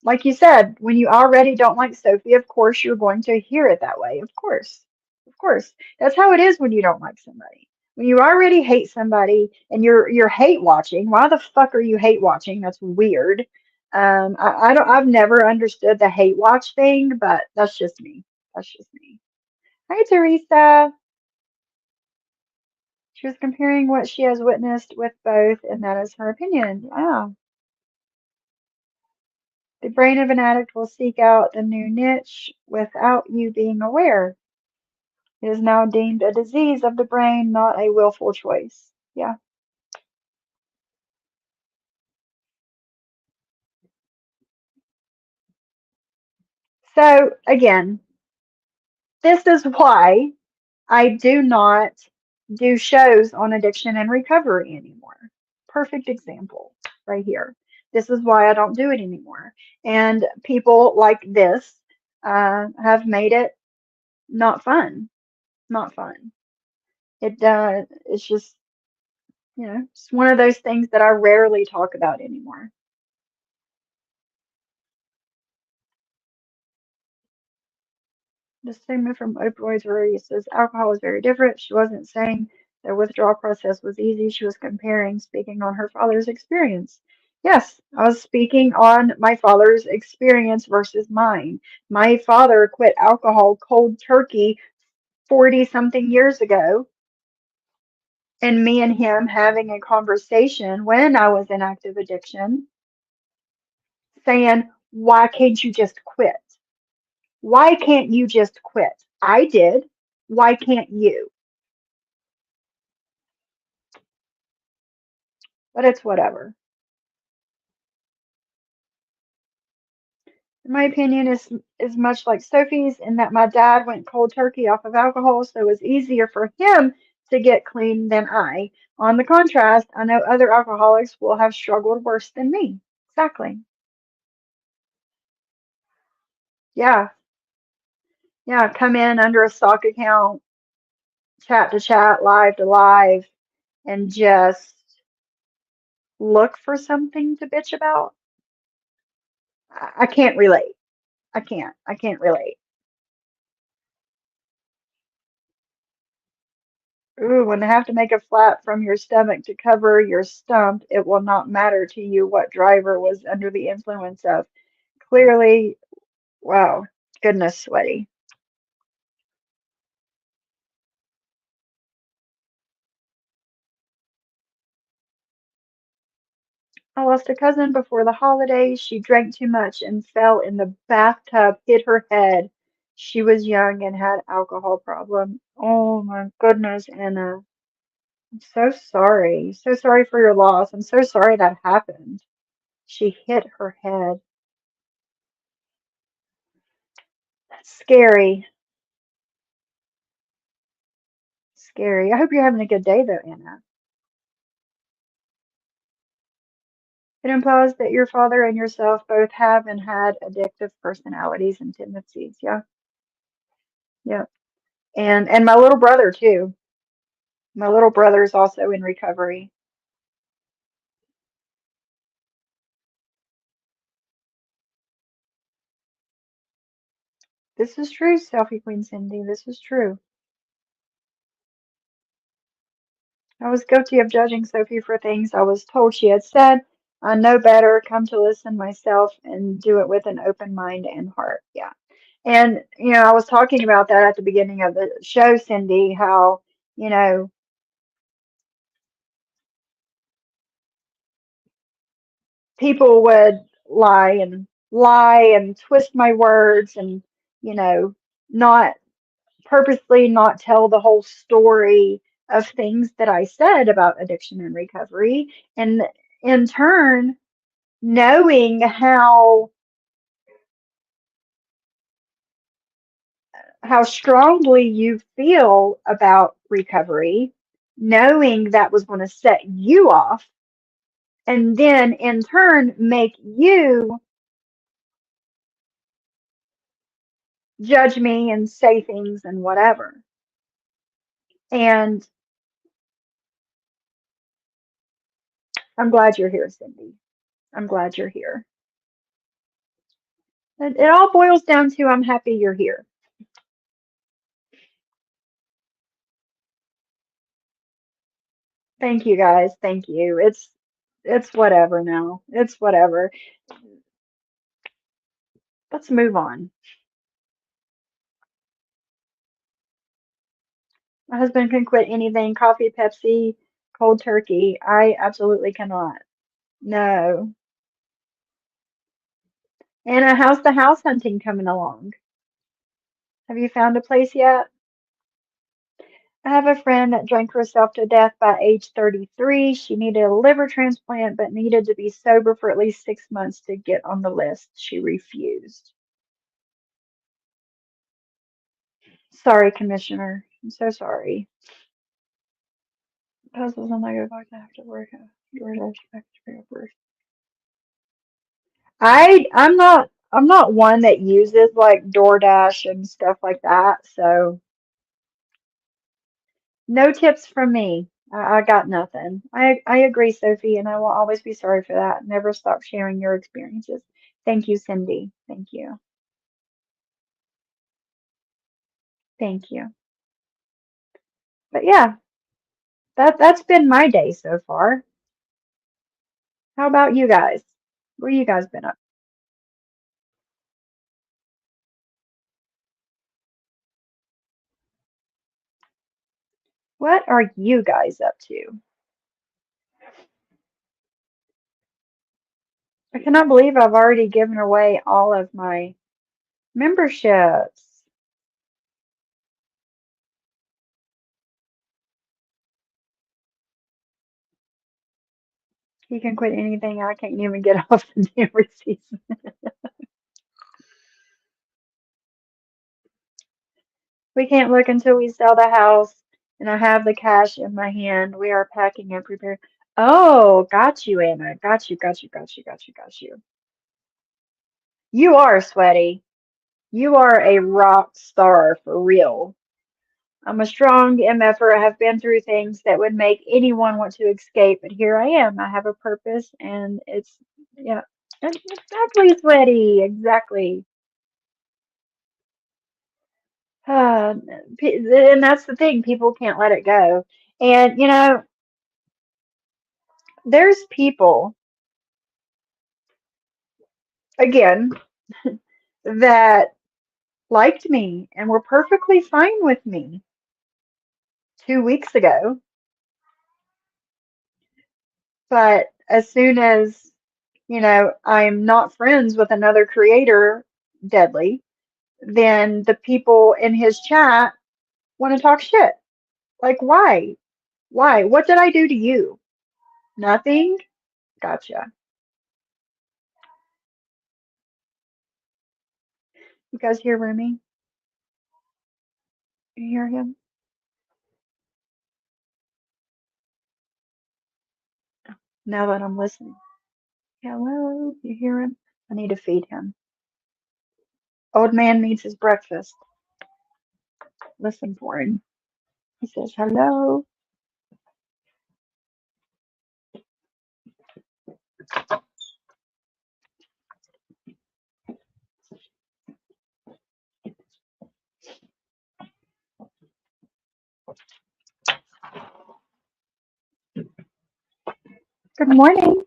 Speaker 2: like you said, when you already don't like Sophie, of course you're going to hear it that way. Of course. Of course. That's how it is when you don't like somebody. When you already hate somebody and you're hate watching, why the fuck are you hate watching? That's weird. I don't I've never understood the hate watch thing, but that's just me. That's just me. Hi Teresa. She was comparing what she has witnessed with both, and that is her opinion. Yeah. The brain of an addict will seek out the new niche without you being aware. It is now deemed a disease of the brain, not a willful choice. Yeah. So again, this is why I do not do shows on addiction and recovery anymore. Perfect example right here. This is why I don't do it anymore. And people like this have made it not fun. Not fun. It's just, it's one of those things that I rarely talk about anymore. The statement from opioids where he says alcohol was very different. She wasn't saying the withdrawal process was easy. She was comparing, speaking on her father's experience. Yes, I was speaking on my father's experience versus mine. My father quit alcohol cold turkey 40 something years ago. and me and him having a conversation when I was in active addiction, saying, why can't you just quit? Why can't you just quit? I did. Why can't you? But it's whatever. My opinion is much like Sophie's in that my dad went cold turkey off of alcohol, so it was easier for him to get clean than I. On the contrast, I know other alcoholics will have struggled worse than me. Exactly. Yeah. Yeah. Come in under a stock account, chat to chat, live to live, and just look for something to bitch about. I can't relate. I can't. I can't relate. Ooh, when they have to make a flap from your stomach to cover your stump, it will not matter to you what driver was under the influence of. Clearly, wow, goodness, sweaty. I lost a cousin before the holidays. She drank too much and fell in the bathtub, hit her head. She was young and had alcohol problem. Oh my goodness, Anna. I'm so sorry. So sorry for your loss. I'm so sorry that happened. She hit her head. That's scary. Scary. I hope you're having a good day though, Anna. It implies that your father and yourself both have and had addictive personalities and tendencies. Yeah, yeah. And my little brother too. My little brother is also in recovery. This is true, Selfie Queen Cindy. This is true. I was guilty of judging Sophie for things I was told she had said. I know better, come to listen myself and do it with an open mind and heart. Yeah. And, I was talking about that at the beginning of the show, Cindy, how, you know, people would lie and twist my words and, you know, not purposely not tell the whole story of things that I said about addiction and recovery. And in turn, knowing how strongly you feel about recovery, knowing that was going to set you off, and then in turn make you judge me and say things and whatever. And I'm glad you're here, Cindy. I'm glad you're here. It all boils down to I'm happy you're here. Thank you guys. Thank you. It's whatever now. It's whatever. Let's move on. My husband can quit anything, coffee, Pepsi, cold turkey. I absolutely cannot. No. Anna, how's the house hunting coming along? Have you found a place yet? I have a friend that drank herself to death by age 33. She needed a liver transplant, but needed to be sober for at least 6 months to get on the list. She refused. Sorry, Commissioner. I'm so sorry. Puzzles and Lego blocks I have to work out. Yours I expect to pick up first. I'm not one that uses like DoorDash and stuff like that, so no tips from me. I got nothing. I agree, Sophie, and I will always be sorry for that. Never stop sharing your experiences. Thank you, Cindy. Thank you. Thank you. But yeah, that's been my day so far. How about you guys? Where you guys been up? What are you guys up to? I cannot believe I've already given away all of my memberships. You can quit anything. I can't even get off the damn receipts. We can't look until we sell the house and I have the cash in my hand. We are packing and preparing. Oh, got you, Anna. Got you, got you, got you, got you, got you. You are sweaty. You are a rock star for real. I'm a strong MFer. I have been through things that would make anyone want to escape, but here I am. I have a purpose, and it's, yeah, exactly, sweaty. Exactly. Uh, and that's the thing. People can't let it go. And, there's people, again, that liked me and were perfectly fine with me 2 weeks ago. But as soon as, I'm not friends with another creator, Deadly, then the people in his chat want to talk shit. Like, why? Why? What did I do to you? Nothing? Gotcha. You guys hear Remy? You hear him? Now that I'm listening. Hello? You hear him? I need to feed him. Old man needs his breakfast. Listen for him. He says, hello. Good morning.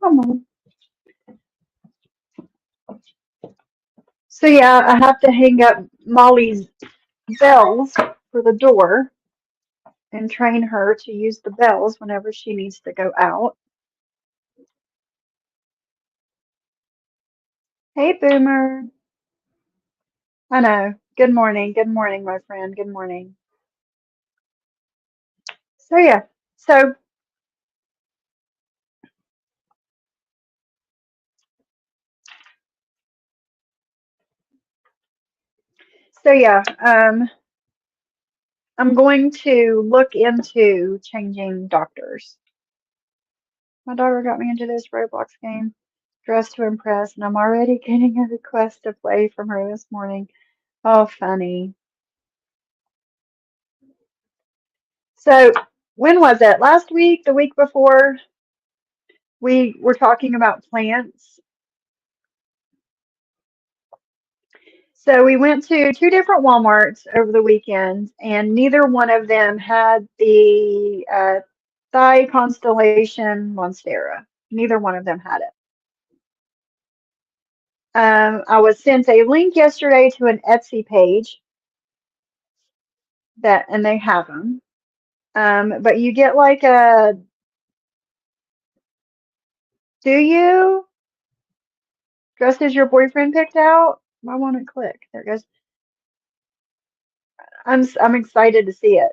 Speaker 2: Come on. So yeah, I have to hang up Molly's bells for the door and train her to use the bells whenever she needs to go out. Hey, Boomer. I know. Good morning. Good morning, my friend. Good morning. So yeah. So so yeah. I'm going to look into changing doctors. My daughter got me into this Roblox game, Dress to Impress, and I'm already getting a request to play from her this morning. Oh, funny. So when was it? Last week? The week before? We were talking about plants. So we went to two different Walmarts over the weekend, and neither one of them had the Thigh Constellation Monstera. Neither one of them had it. I was sent a link yesterday to an Etsy page and they have them. But you get like do you? Dresses your boyfriend picked out? Why won't it click? There it goes. I'm excited to see it.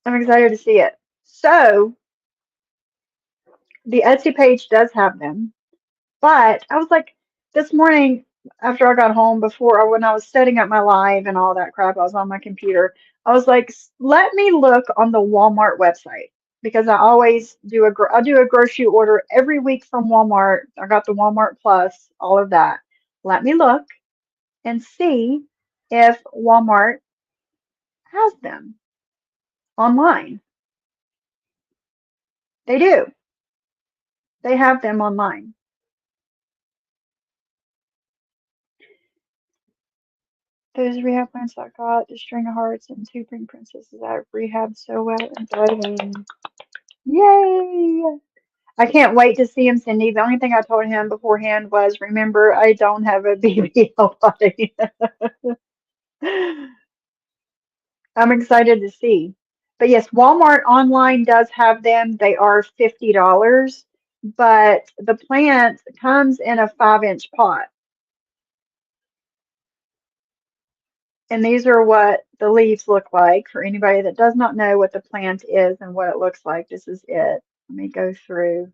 Speaker 2: I'm excited to see it. So the Etsy page does have them, but I was like this morning after I got home when I was setting up my live and all that crap, I was on my computer. I was like, let me look on the Walmart website because I do a grocery order every week from Walmart. I got the Walmart Plus, all of that. Let me look and see if Walmart has them online. They do. They have them online. Those rehab plants I got, the string of hearts and two pink princesses I've rehabbed so well and thriving. Yay! I can't wait to see him, Cindy. The only thing I told him beforehand was, remember, I don't have a BBL body. I'm excited to see. But yes, Walmart online does have them. They are $50, but the plant comes in a 5-inch pot. And these are what the leaves look like. For anybody that does not know what the plant is and what it looks like, this is it. Let me go through.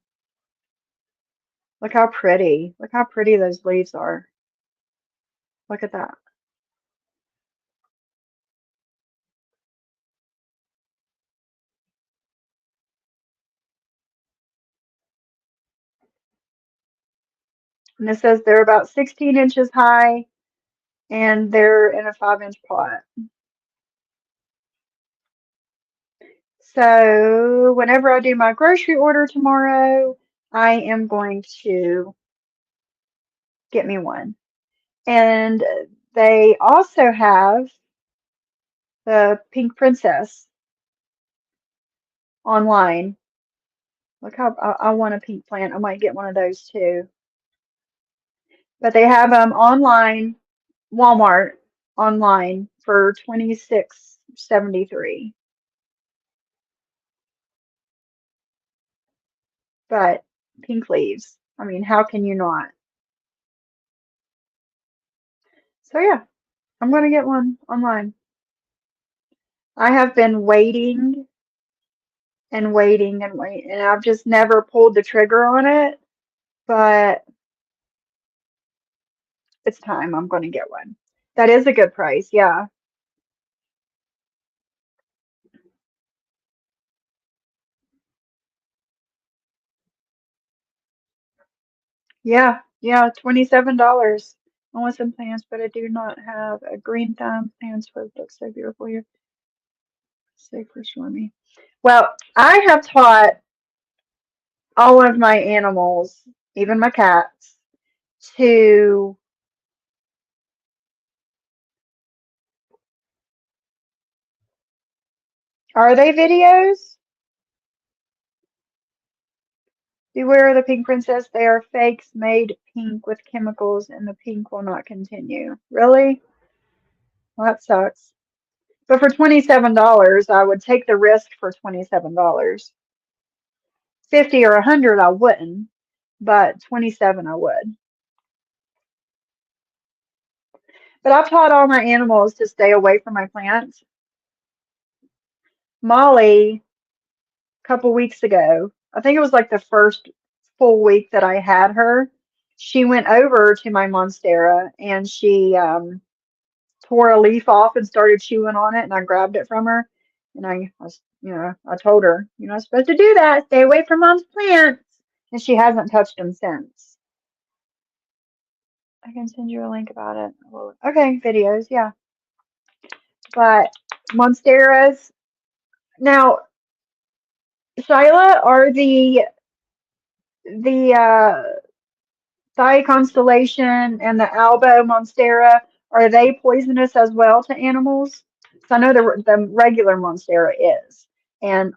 Speaker 2: Look how pretty. Look how pretty those leaves are. Look at that. And it says they're about 16 inches high and they're in a 5-inch pot. So whenever I do my grocery order tomorrow, I am going to get me one. And they also have the Pink Princess online. Look how I want a pink plant. I might get one of those too. But they have them online, Walmart online for $26.73. But pink leaves. I mean, how can you not? So yeah, I'm gonna get one online. I have been waiting and waiting and waiting, and I've just never pulled the trigger on it. But it's time. I'm going to get one. That is a good price. Yeah. Yeah. Yeah. $27. I want some plants, but I do not have a green thumb. Plants would look so beautiful here. Safe for swimming. Well, I have taught all of my animals, even my cats, to, are they videos? Beware of the pink princess. They are fakes made pink with chemicals, and the pink will not continue. Really? Well, that sucks. But for $27, I would take the risk for $27. 50 or 100, I wouldn't, but 27 I would. But I've taught all my animals to stay away from my plants. Molly, a couple weeks ago, I think it was like the first full week that I had her, she went over to my Monstera and she tore a leaf off and started chewing on it, and I grabbed it from her, and I told her, you're not supposed to do that. Stay away from mom's plants, and she hasn't touched them since. I can send you a link about it. Well, okay, videos, yeah, but monsteras. Now, Shyla, are the Thigh constellation and the Albo monstera, are they poisonous as well to animals? So I know the regular monstera is, and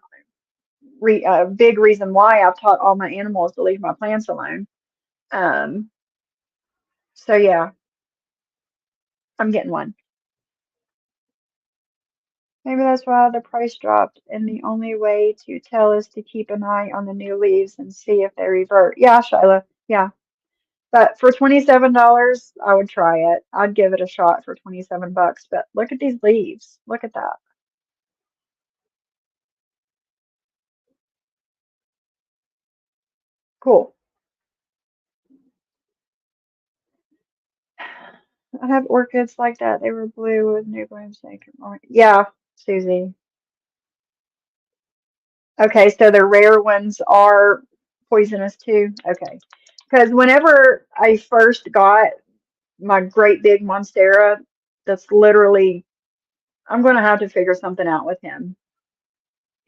Speaker 2: a big reason why I've taught all my animals to leave my plants alone. Um, so yeah, I'm getting one. Maybe that's why the price dropped, and the only way to tell is to keep an eye on the new leaves and see if they revert. Yeah, Shyla. Yeah. But for $27, I would try it. I'd give it a shot for 27 bucks. But look at these leaves. Look at that. Cool. I have orchids like that. They were blue with new blooms. Yeah, Susie. Okay, so the rare ones are poisonous too. Okay. Because whenever I first got my great big Monstera, that's literally, I'm going to have to figure something out with him.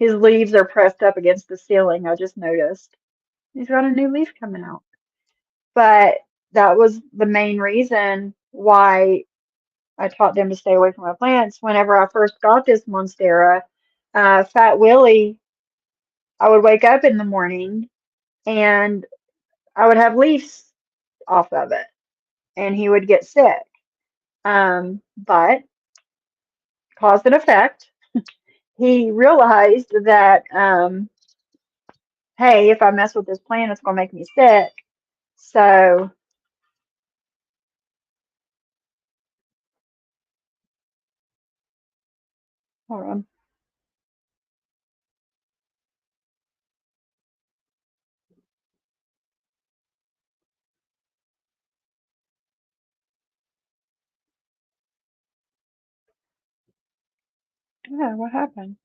Speaker 2: His leaves are pressed up against the ceiling, I just noticed. He's got a new leaf coming out. But that was the main reason why I taught them to stay away from my plants. Whenever I first got this Monstera, Fat Willie, I would wake up in the morning and I would have leaves off of it, and he would get sick. But cause and effect, he realized that, hey, if I mess with this plant, it's going to make me sick. So, hold on. Yeah, what happened?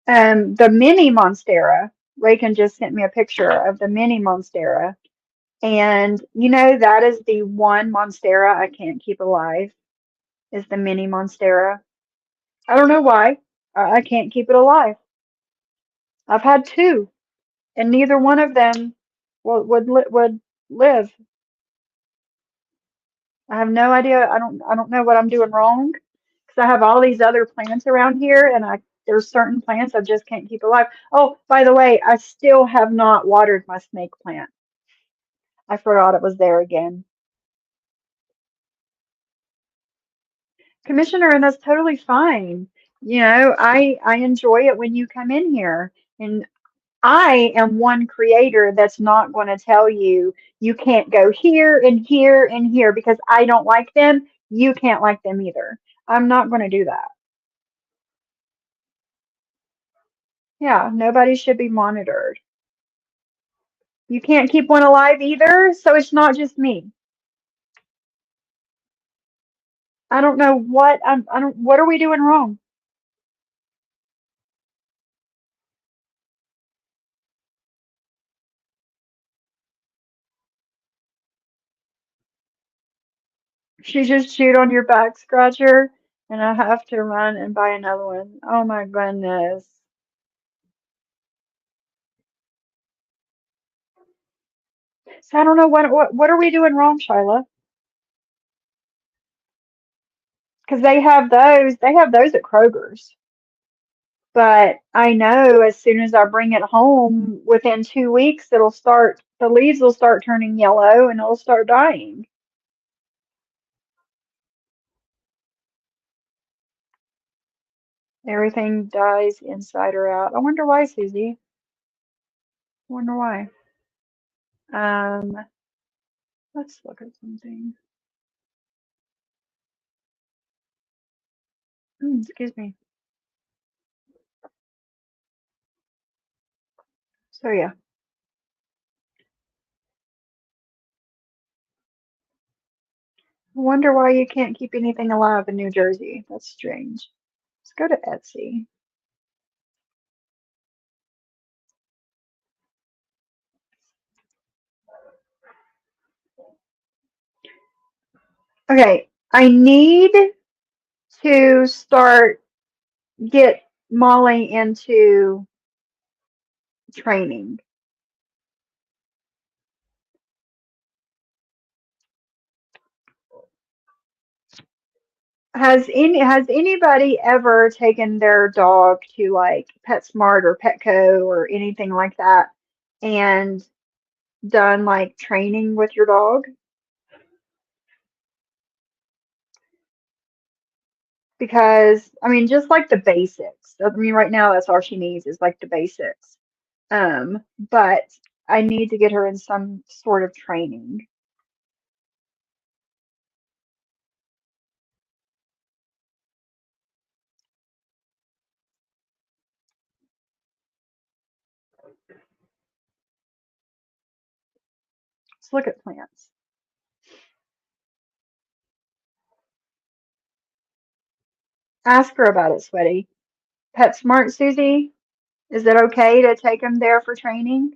Speaker 2: The mini Monstera, Reagan just sent me a picture of the mini Monstera. And that is the one Monstera I can't keep alive, is the mini Monstera. I don't know why. I can't keep it alive. I've had two, and neither one of them would live. I have no idea. I don't know what I'm doing wrong, because I have all these other plants around here, and there's certain plants I just can't keep alive. Oh, by the way, I still have not watered my snake plant. I forgot it was there again. Commissioner, and that's totally fine. I enjoy it when you come in here, and I am one creator that's not going to tell you you can't go here and here and here because I don't like them. You can't like them either. I'm not going to do that. Yeah, nobody should be monitored. You can't keep one alive either, so it's not just me. I don't know what I don't what are we doing wrong? She just chewed on your back scratcher, and I have to run and buy another one. Oh my goodness. So I don't know what are we doing wrong, Shyla? Because they have those at Kroger's. But I know as soon as I bring it home, within 2 weeks, the leaves will start turning yellow and it'll start dying. Everything dies inside or out. I wonder why, Susie. I wonder why. Um, let's look at something. Excuse me. So yeah, I wonder why you can't keep anything alive in New Jersey. That's strange. Let's go to Etsy. Okay, I need to get Molly into training. Has anybody ever taken their dog to like PetSmart or Petco or anything like that and done like training with your dog? Because I mean, just like the basics. I mean, right now that's all she needs is like the basics. But I need to get her in some sort of training. Let's look at plants. Ask her about it, Sweaty. PetSmart, Susie? Is it okay to take him there for training?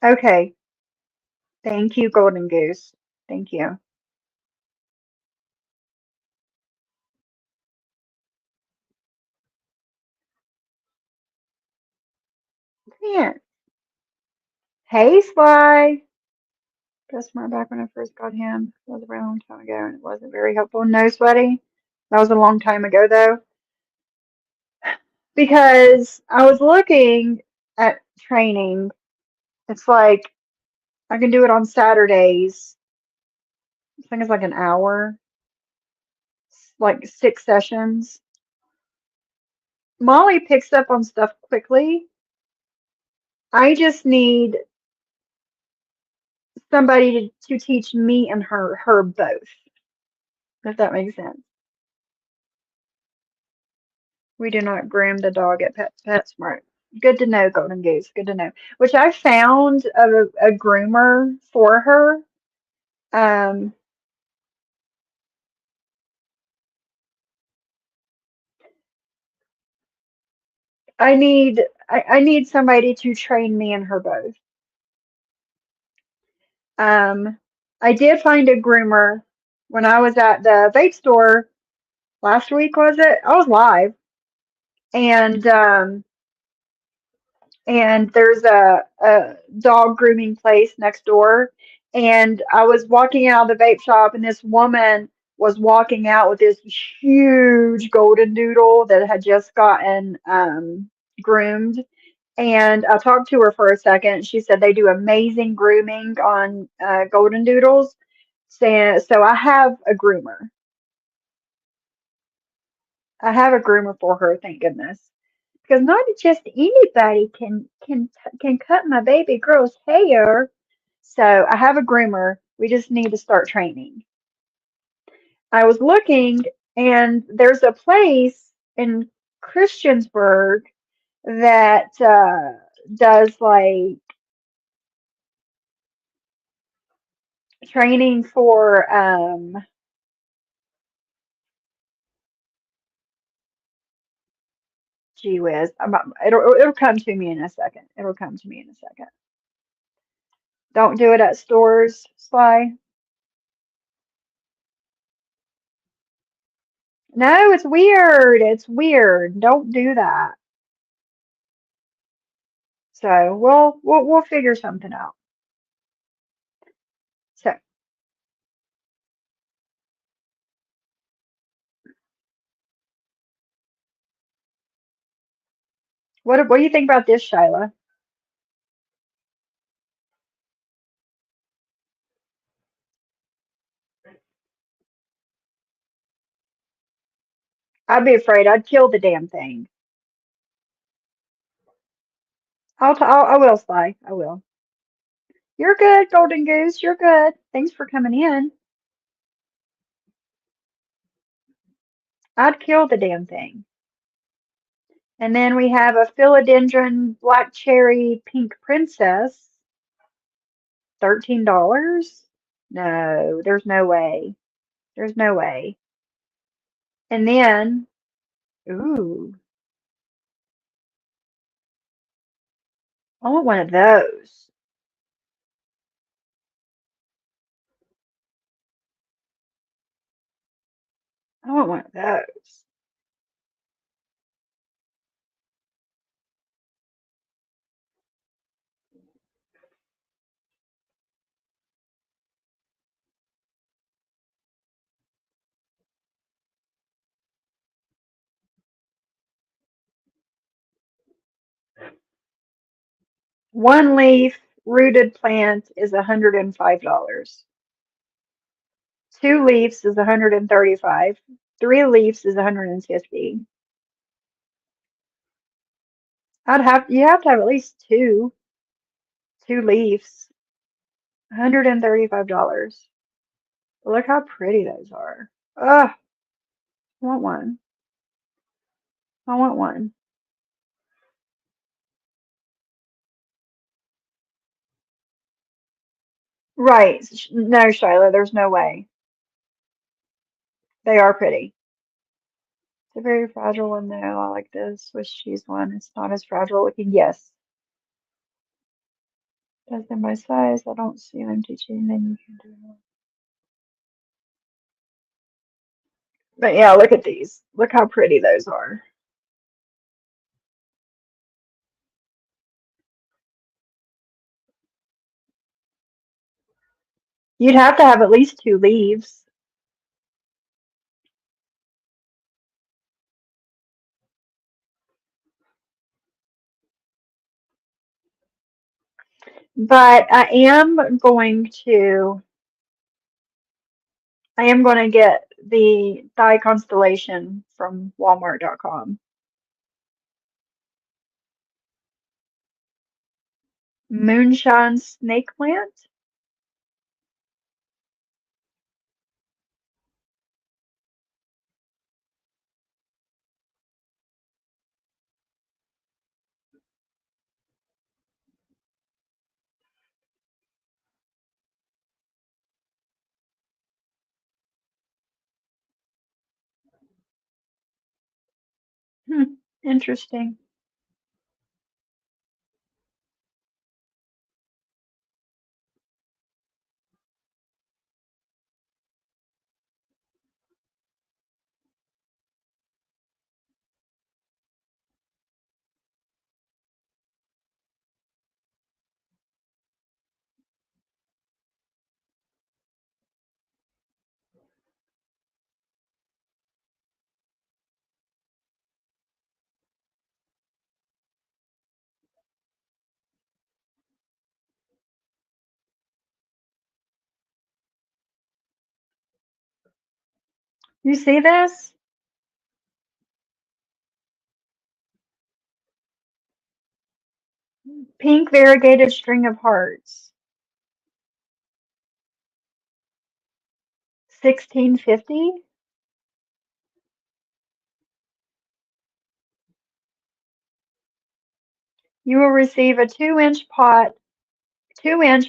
Speaker 2: Okay. Thank you, Golden Goose. Thank you. Yeah. Hey, Sly. Just my back when I first got him. It was a very long time ago and it wasn't very helpful. No, Sweaty. That was a long time ago though. Because I was looking at training. It's like I can do it on Saturdays. I think it's like an hour, like 6 sessions. Molly picks up on stuff quickly. I just need somebody to teach me and her both, if that makes sense. We do not groom the dog at PetSmart. Good to know, Golden Goose. Good to know. Which I found a groomer for her. Um, I need somebody to train me and her both. Um, I did find a groomer when I was at the vape store last week, was it? I was live, and there's a dog grooming place next door. And I was walking out of the vape shop, and this woman was walking out with this huge golden doodle that had just gotten groomed. And I talked to her for a second. She said they do amazing grooming on golden doodles. So I have a groomer. I have a groomer for her, thank goodness. Because not just anybody can cut my baby girl's hair. So I have a groomer. We just need to start training. I was looking, and there's a place in Christiansburg that does like training for gee whiz. It'll come to me in a second. It'll come to me in a second. Don't do it at stores, Sly. No, it's weird. It's weird. Don't do that. So we'll figure something out. So what do you think about this, Shyla? I'd be afraid I'd kill the damn thing. I will, Sly. I will. You're good, Golden Goose. You're good. Thanks for coming in. I'd kill the damn thing. And then we have a philodendron black cherry pink princess. $13? No, there's no way. There's no way. And then, ooh, I want one of those. I want one of those. One leaf rooted plant is $105. Two leaves is 135. Three leaves is 150. You have to have at least two leaves. $135. Look how pretty those are. Ugh, I want one. I want one. Right. No, Shyla, there's no way. They are pretty. It's a very fragile one though. I like the Swiss cheese one. It's not as fragile looking. Yes. Does them by size. I don't see them teaching. Then you can do it. But yeah, look at these. Look how pretty those are. You'd have to have at least two leaves. But I am going to get the Thigh Constellation from Walmart.com. Moonshine snake plant. Hmm, interesting. You see this? Pink variegated string of hearts. 1650. You will receive a 2-inch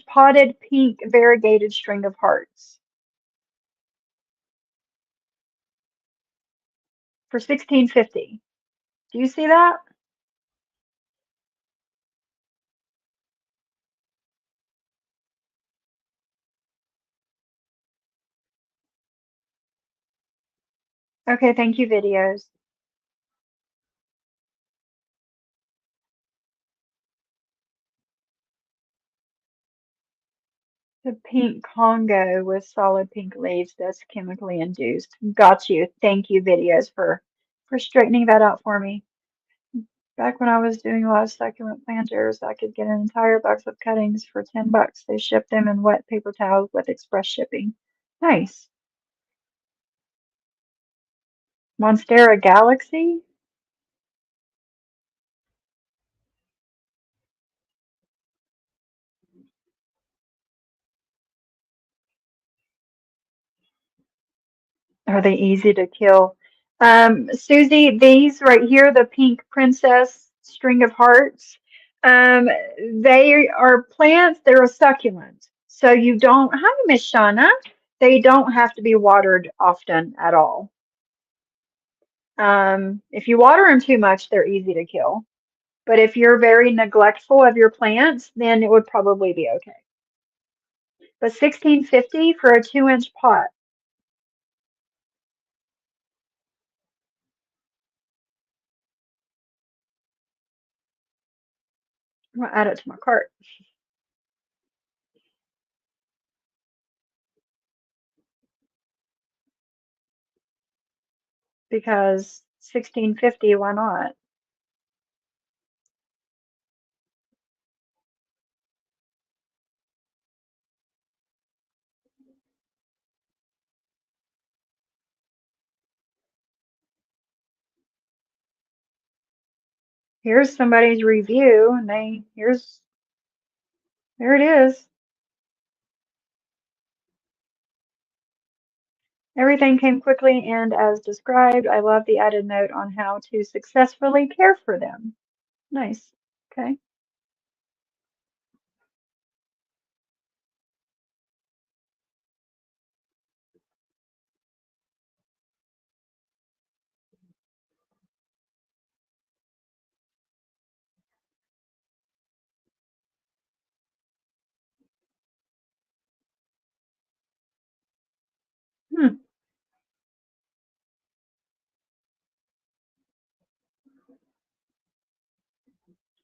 Speaker 2: potted pink variegated string of hearts for 1650. Do you see that? Okay, thank you, videos. The pink Congo with solid pink leaves that's chemically induced. Got you. Thank you, videos, for straightening that out for me. Back when I was doing a lot of succulent planters, I could get an entire box of cuttings for $10. They shipped them in wet paper towels with express shipping. Nice. Monstera Galaxy? Are they easy to kill? Susie, these right here, the pink princess string of hearts, um, they are plants, they're a succulent. So you don't, hi, Miss Shauna. They don't have to be watered often at all. If you water them too much, they're easy to kill. But if you're very neglectful of your plants, then it would probably be okay. But 1650 for a 2-inch pot. I'm gonna add it to my cart because 1650, why not? Here's somebody's review, and there it is. Everything came quickly and as described. I love the added note on how to successfully care for them. Nice. Okay.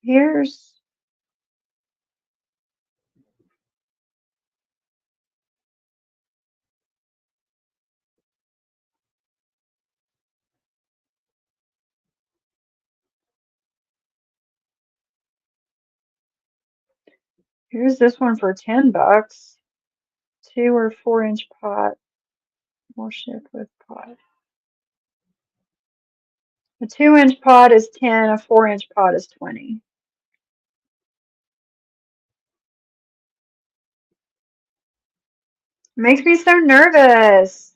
Speaker 2: Here's here's this one for $10. 2 or 4 inch pot. More ship with pot. A 2 inch pot is 10, a 4 inch pot is 20. Makes me so nervous.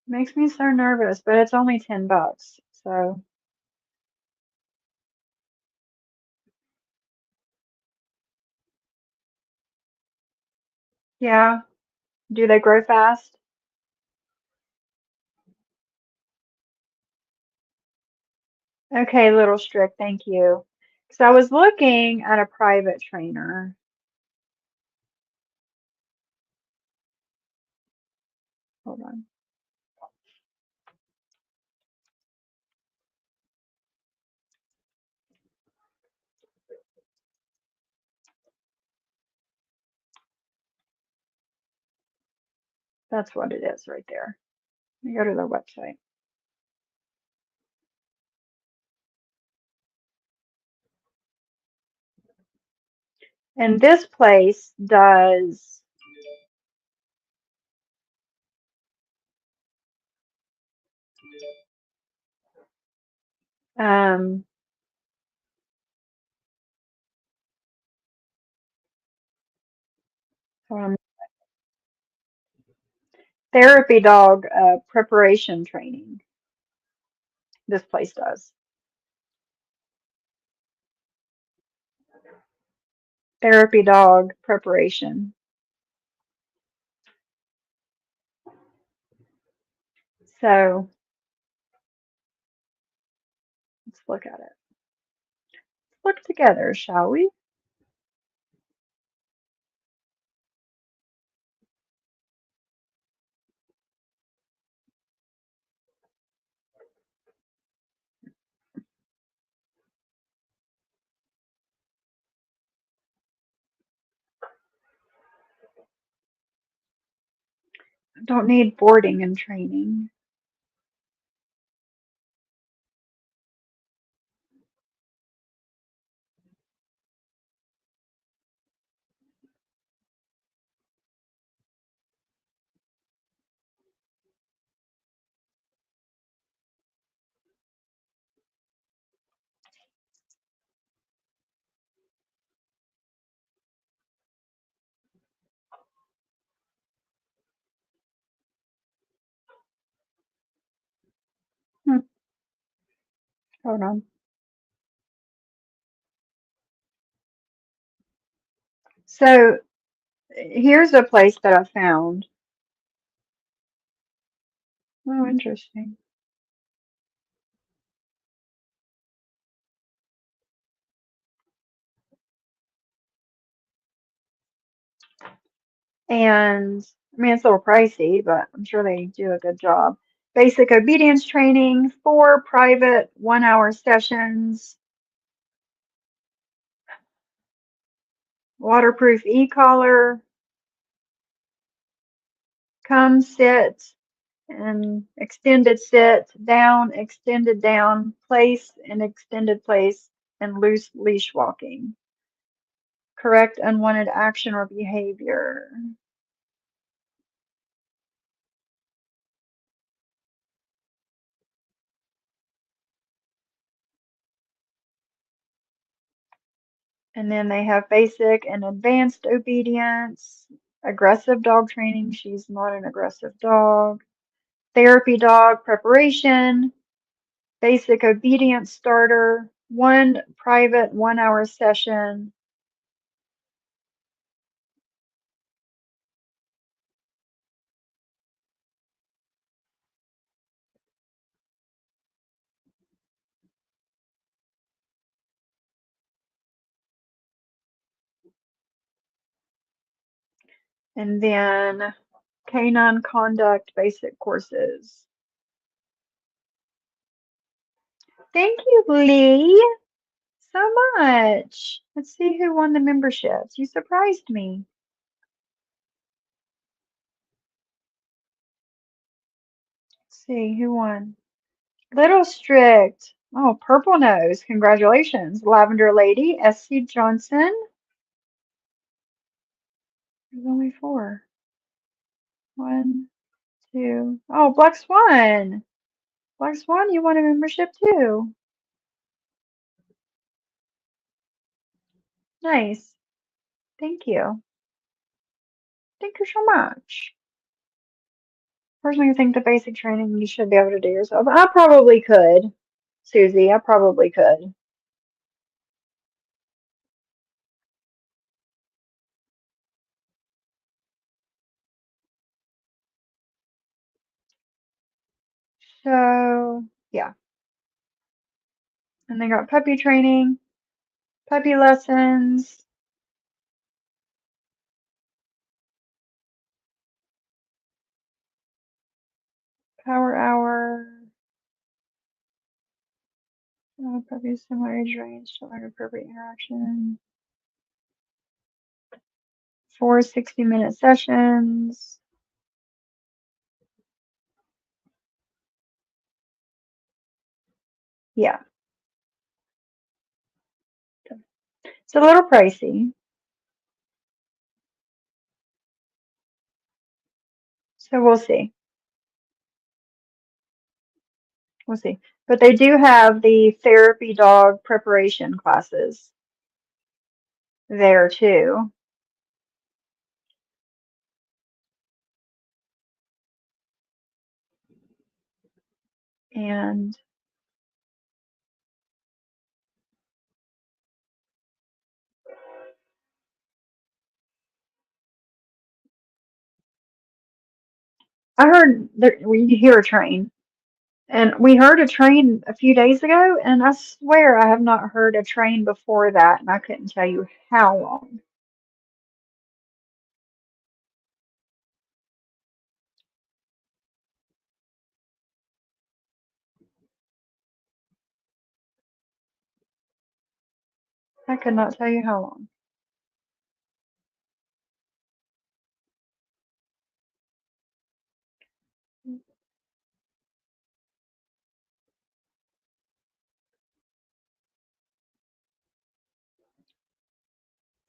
Speaker 2: Makes me so nervous, but it's only $10. So, yeah. Do they grow fast? Okay, little strict, thank you. So I was looking at a private trainer. Hold on. That's what it is right there. Let me go to their website. And this place does um, um, therapy dog preparation training. This place does therapy dog preparation. So let's look at it. Let's look together, shall we? Don't need boarding and training. Hmm, hold on. So here's a place that I found. Oh, interesting. And I mean, it's a little pricey, but I'm sure they do a good job. Basic obedience training, 4 private 1 hour sessions, waterproof e-collar, come sit and extended down, place and extended place, and loose leash walking. Correct unwanted action or behavior. And then they have basic and advanced obedience, aggressive dog training. She's not an aggressive dog. Therapy dog preparation, basic obedience starter, 1 private 1 hour session. And then canine conduct basic courses. Thank you, Lee, so much. Let's see who won the memberships. You surprised me. Let's see who won. Little Strict. Oh, Purple Nose. Congratulations. Lavender Lady, S.C. Johnson. There's only four. One, two. Oh, Black Swan. Black Swan, you want a membership too. Nice. Thank you. Thank you so much. Personally, I think the basic training you should be able to do yourself. I probably could, Susie. I probably could. So, yeah. And they got puppy training, puppy lessons, power hour, puppy similar age range, to learn appropriate interaction, 4 60-minute sessions. Yeah, it's a little pricey. So we'll see. We'll see. But they do have the therapy dog preparation classes there too. And I heard that we hear a train. And we heard a train a few days ago, and I swear I have not heard a train before that, and I couldn't tell you how long. I could not tell you how long.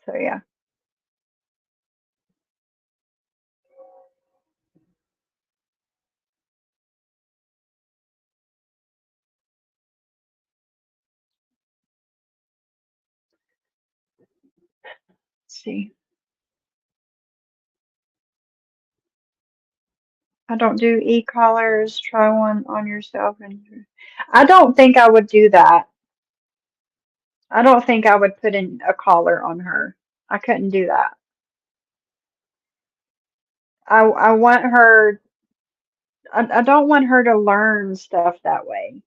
Speaker 2: So yeah. Let's see. I don't do e-collars. Try one on yourself, and I don't think I would do that. I don't think I would put in a collar on her. I couldn't do that. I want her. I don't want her to learn stuff that way.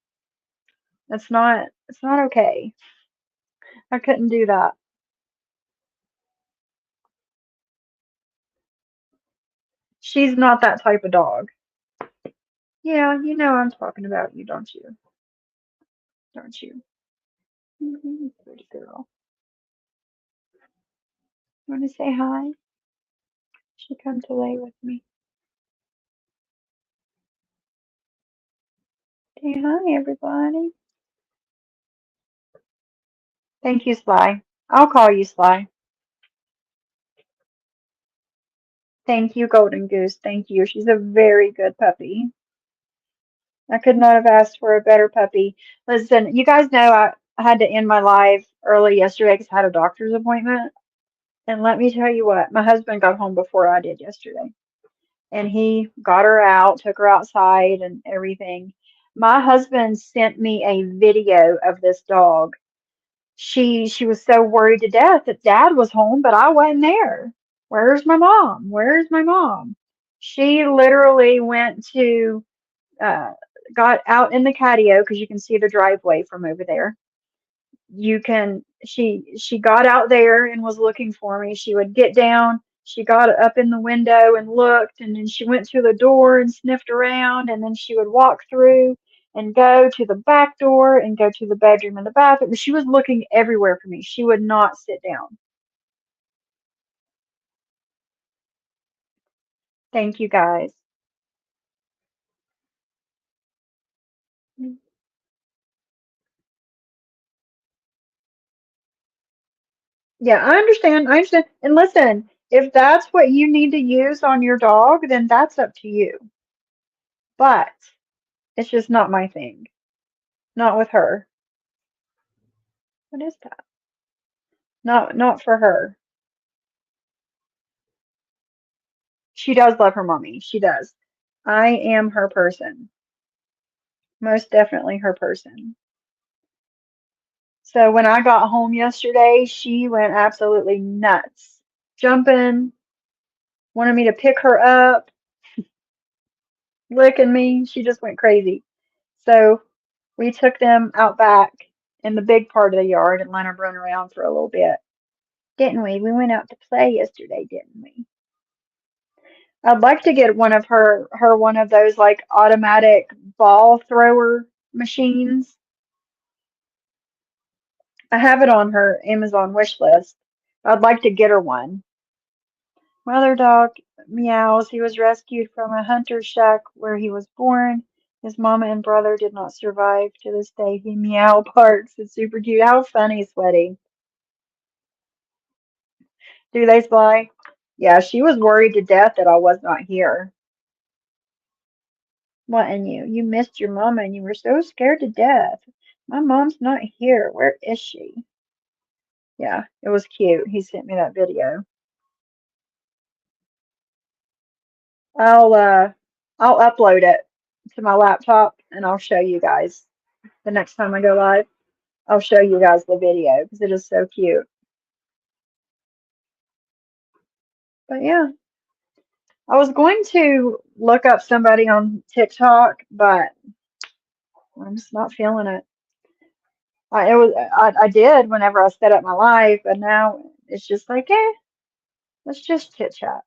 Speaker 2: That's not. It's not okay. I couldn't do that. She's not that type of dog. Yeah, you know I'm talking about you, don't you? Don't you? Pretty girl. Want to say hi? She come to lay with me. Say hi, everybody. Thank you, Sly. I'll call you Sly. Thank you, Golden Goose. Thank you. She's a very good puppy. I could not have asked for a better puppy. Listen, you guys know I had to end my live early yesterday because I had a doctor's appointment. And let me tell you what, my husband got home before I did yesterday. And he got her out, took her outside and everything. My husband sent me a video of this dog. She was so worried to death that dad was home, but I wasn't there. Where's my mom? Where's my mom? She literally went to uh got out in the catio because you can see the driveway from over there. You can she got out there and was looking for me. She would get down, she got up in the window and looked, and then she went to the door and sniffed around, and then she would walk through, and go to the back door and go to the bedroom and the bathroom. She was looking everywhere for me. She would not sit down. Thank you guys. Yeah, I understand. I understand. And listen, if that's what you need to use on your dog, then that's up to you. But it's just not my thing. Not with her. What is that? Not for her. She does love her mommy. She does. I am her person. Most definitely her person. So when I got home yesterday, she went absolutely nuts. Jumping, wanted me to pick her up, licking me. She just went crazy. So we took them out back in the big part of the yard and let them run around for a little bit. Didn't we? We went out to play yesterday, didn't we? I'd like to get one of those like automatic ball thrower machines. I have it on her Amazon wish list. I'd like to get her one. Mother dog meows. He was rescued from a hunter's shack where he was born. His mama and brother did not survive. To this day, he meow barks. It's super cute. How funny, Sweaty. Do they fly? Yeah, she was worried to death that I was not here. What and you? You missed your mama and you were so scared to death. My mom's not here. Where is she? Yeah, it was cute. He sent me that video. I'll uh I'll upload it to my laptop and I'll show you guys the next time I go live. I'll show you guys the video because it is so cute. But yeah, I was going to look up somebody on TikTok, but I'm just not feeling it. I did whenever I set up my live, but now it's just like, let's just chit chat.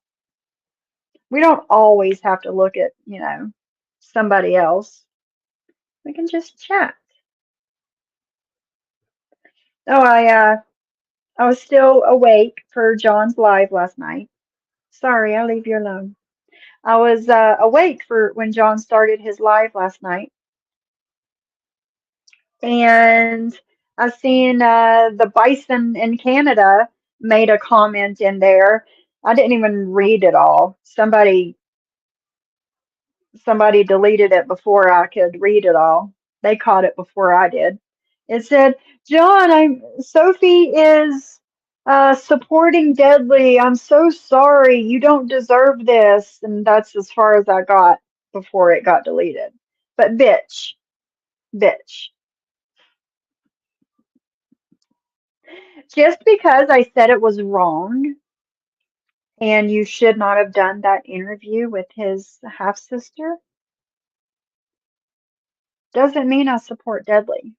Speaker 2: We don't always have to look at, somebody else. We can just chat. Oh, I was still awake for John's live last night. Sorry, I'll leave you alone. I was awake for when John started his live last night, and I seen the bison in Canada made a comment in there. I didn't even read it all. Somebody deleted it before I could read it all. They caught it before I did. It said, "John, I'm Sophie is supporting Deadly. I'm so sorry. You don't deserve this." And that's as far as I got before it got deleted. But bitch. Just because I said it was wrong and you should not have done that interview with his half sister doesn't mean I support Deadly.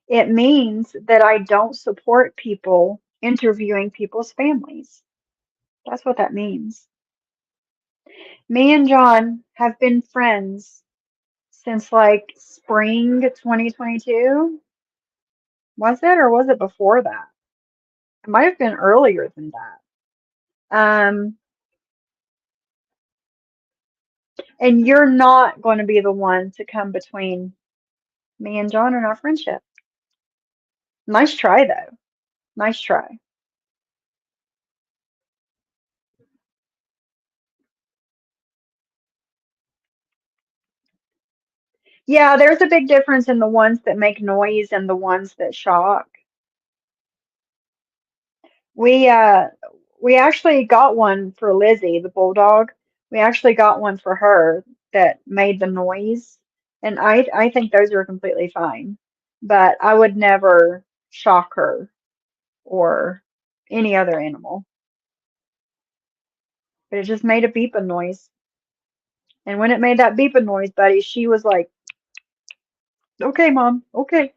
Speaker 2: It means that I don't support people interviewing people's families. That's what that means. Me and John have been friends since like spring 2022. Was it or was it before that? It might have been earlier than that. Um, and you're not going to be the one to come between me and John and our friendship. Nice try, though. Nice try. Yeah, there's a big difference in the ones that make noise and the ones that shock. We uh we actually got one for Lizzie, the bulldog. We actually got one for her that made the noise, and I think those are completely fine. But I would never shock her or any other animal. But it just made a beeping noise. And when it made that beeping noise, buddy, she was like, "Okay, mom, okay."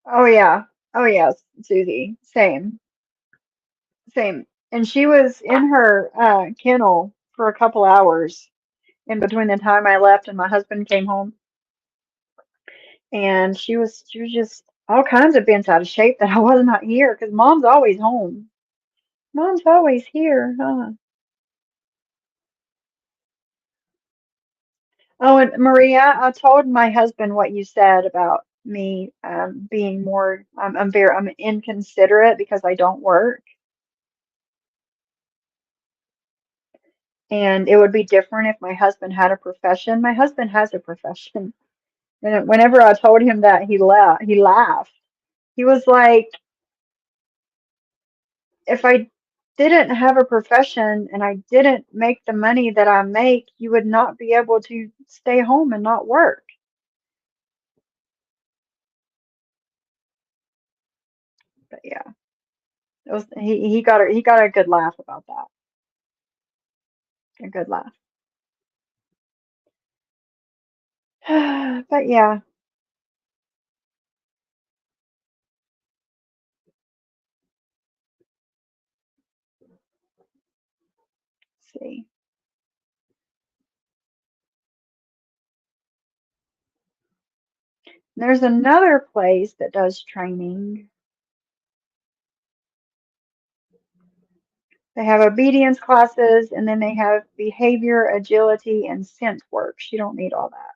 Speaker 2: Oh yeah. Oh yes, Susie. Same. Same. And she was in her kennel for a couple hours in between the time I left and my husband came home. And she was just all kinds of bent out of shape that I was not here because mom's always home. Mom's always here, huh? Oh, and Maria, I told my husband what you said about me being more. I'm inconsiderate because I don't work, and it would be different if my husband had a profession. My husband has a profession, and whenever I told him that, he laughed. He was like, if I didn't have a profession and I didn't make the money that I make, you would not be able to stay home and not work. But yeah, he got a good laugh about that. A good laugh. But yeah, let's see. There's another place that does training. They have obedience classes and then they have behavior, agility, and scent works. You don't need all that.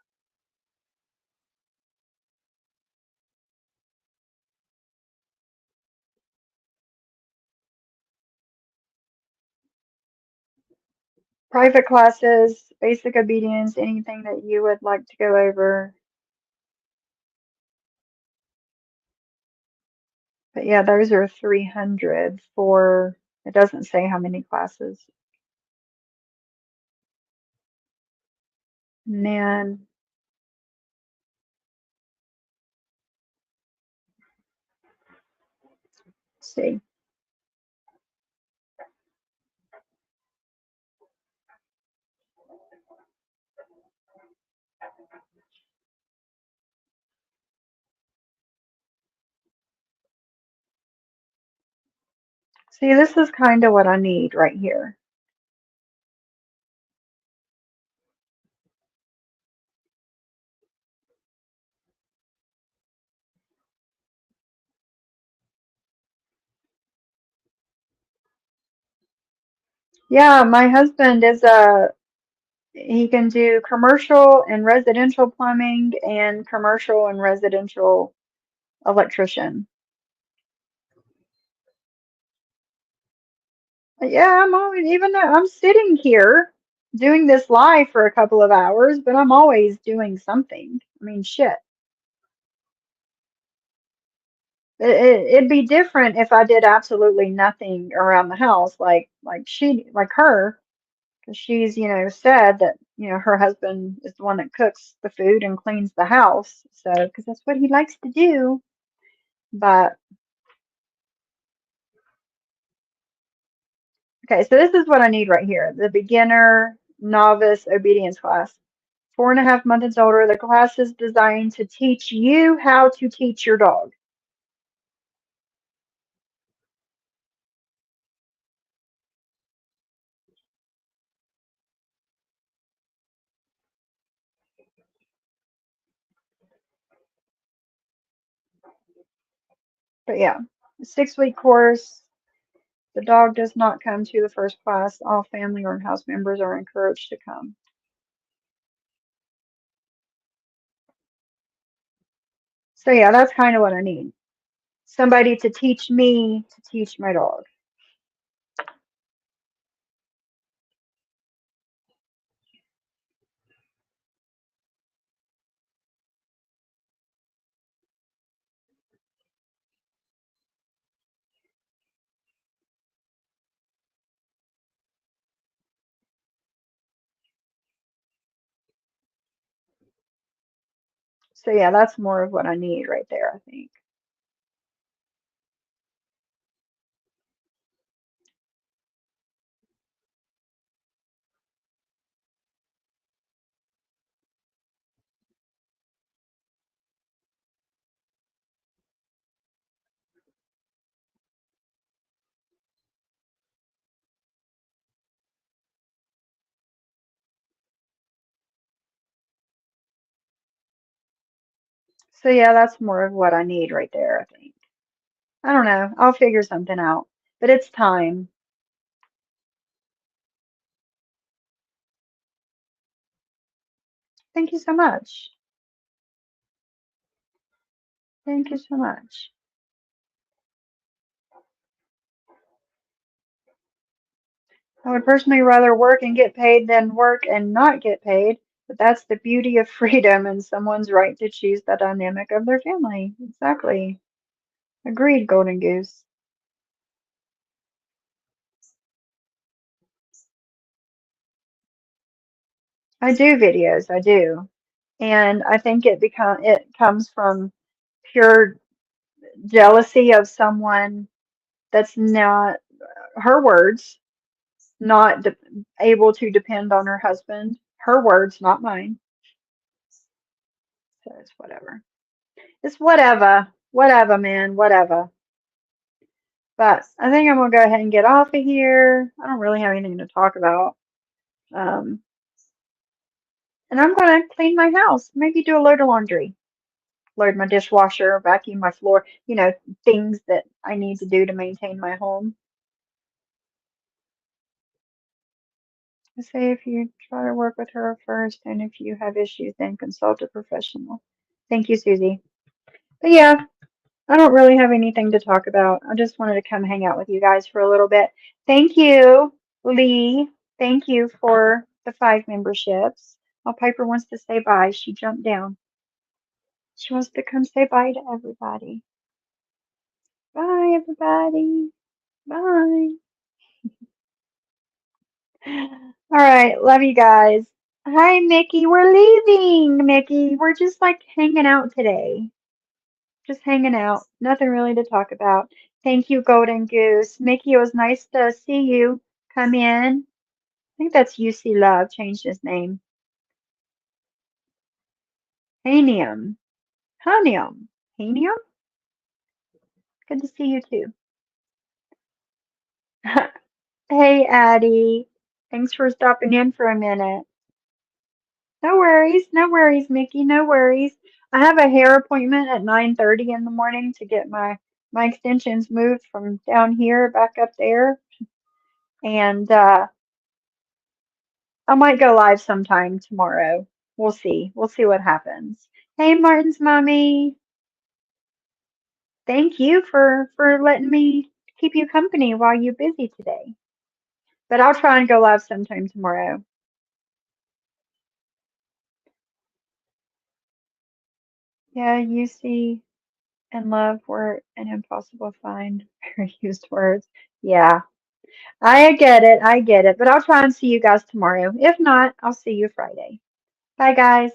Speaker 2: Private classes, basic obedience, anything that you would like to go over. But yeah, those are 300 for, it doesn't say how many classes. And then, let's see. See, this is kind of what I need right here. Yeah, my husband is he can do commercial and residential plumbing and commercial and residential electrician. Yeah, I'm always, even though I'm sitting here doing this live for a couple of hours, but I'm always doing something. I mean, shit. It'd be different if I did absolutely nothing around the house, like her, because she's, said that, her husband is the one that cooks the food and cleans the house. So, because that's what he likes to do. But okay, so this is what I need right here. The beginner novice obedience class. 4.5 months older. The class is designed to teach you how to teach your dog. But yeah, a 6-week course. The dog does not come to the first class. All family or house members are encouraged to come. So yeah, that's kind of what I need. Somebody to teach me to teach my dog. So yeah, that's more of what I need right there, I think. So yeah, that's more of what I need right there, I think. I don't know. I'll figure something out. But it's time. Thank you so much. Thank you so much. I would personally rather work and get paid than work and not get paid, but that's the beauty of freedom and someone's right to choose the dynamic of their family. Exactly. Agreed, Golden Goose. I do videos, I do. And I think it comes from pure jealousy of someone that's not her words, not de able to depend on her husband. Her words, not mine. So it's whatever. It's whatever. Whatever, man. Whatever. But I think I'm gonna go ahead and get off of here. I don't really have anything to talk about. Um, and I'm gonna clean my house. Maybe do a load of laundry. Load my dishwasher, vacuum my floor, things that I need to do to maintain my home. I say if you try to work with her first, and if you have issues, then consult a professional. Thank you, Susie. But yeah, I don't really have anything to talk about. I just wanted to come hang out with you guys for a little bit. Thank you, Lee. Thank you for the 5 memberships. Oh, Piper wants to say bye. She jumped down. She wants to come say bye to everybody. Bye, everybody. Bye. All right, love you guys. Hi, Mickey. We're leaving, Mickey. We're just like hanging out today. Just hanging out. Nothing really to talk about. Thank you, Golden Goose. Mickey, it was nice to see you come in. I think that's UC Love, changed his name. Hanium. Hanium. Hanium? Good to see you too. Hey, Addie. Thanks for stopping in for a minute. No worries, Mickey, no worries. I have a hair appointment at 9:30 in the morning to get my extensions moved from down here back up there. And I might go live sometime tomorrow. We'll see. We'll see what happens. Hey, Martin's mommy. Thank you for letting me keep you company while you're busy today. But I'll try and go live sometime tomorrow. Yeah, you see and love were an impossible find. Very used words. Yeah, I get it. I get it. But I'll try and see you guys tomorrow. If not, I'll see you Friday. Bye, guys.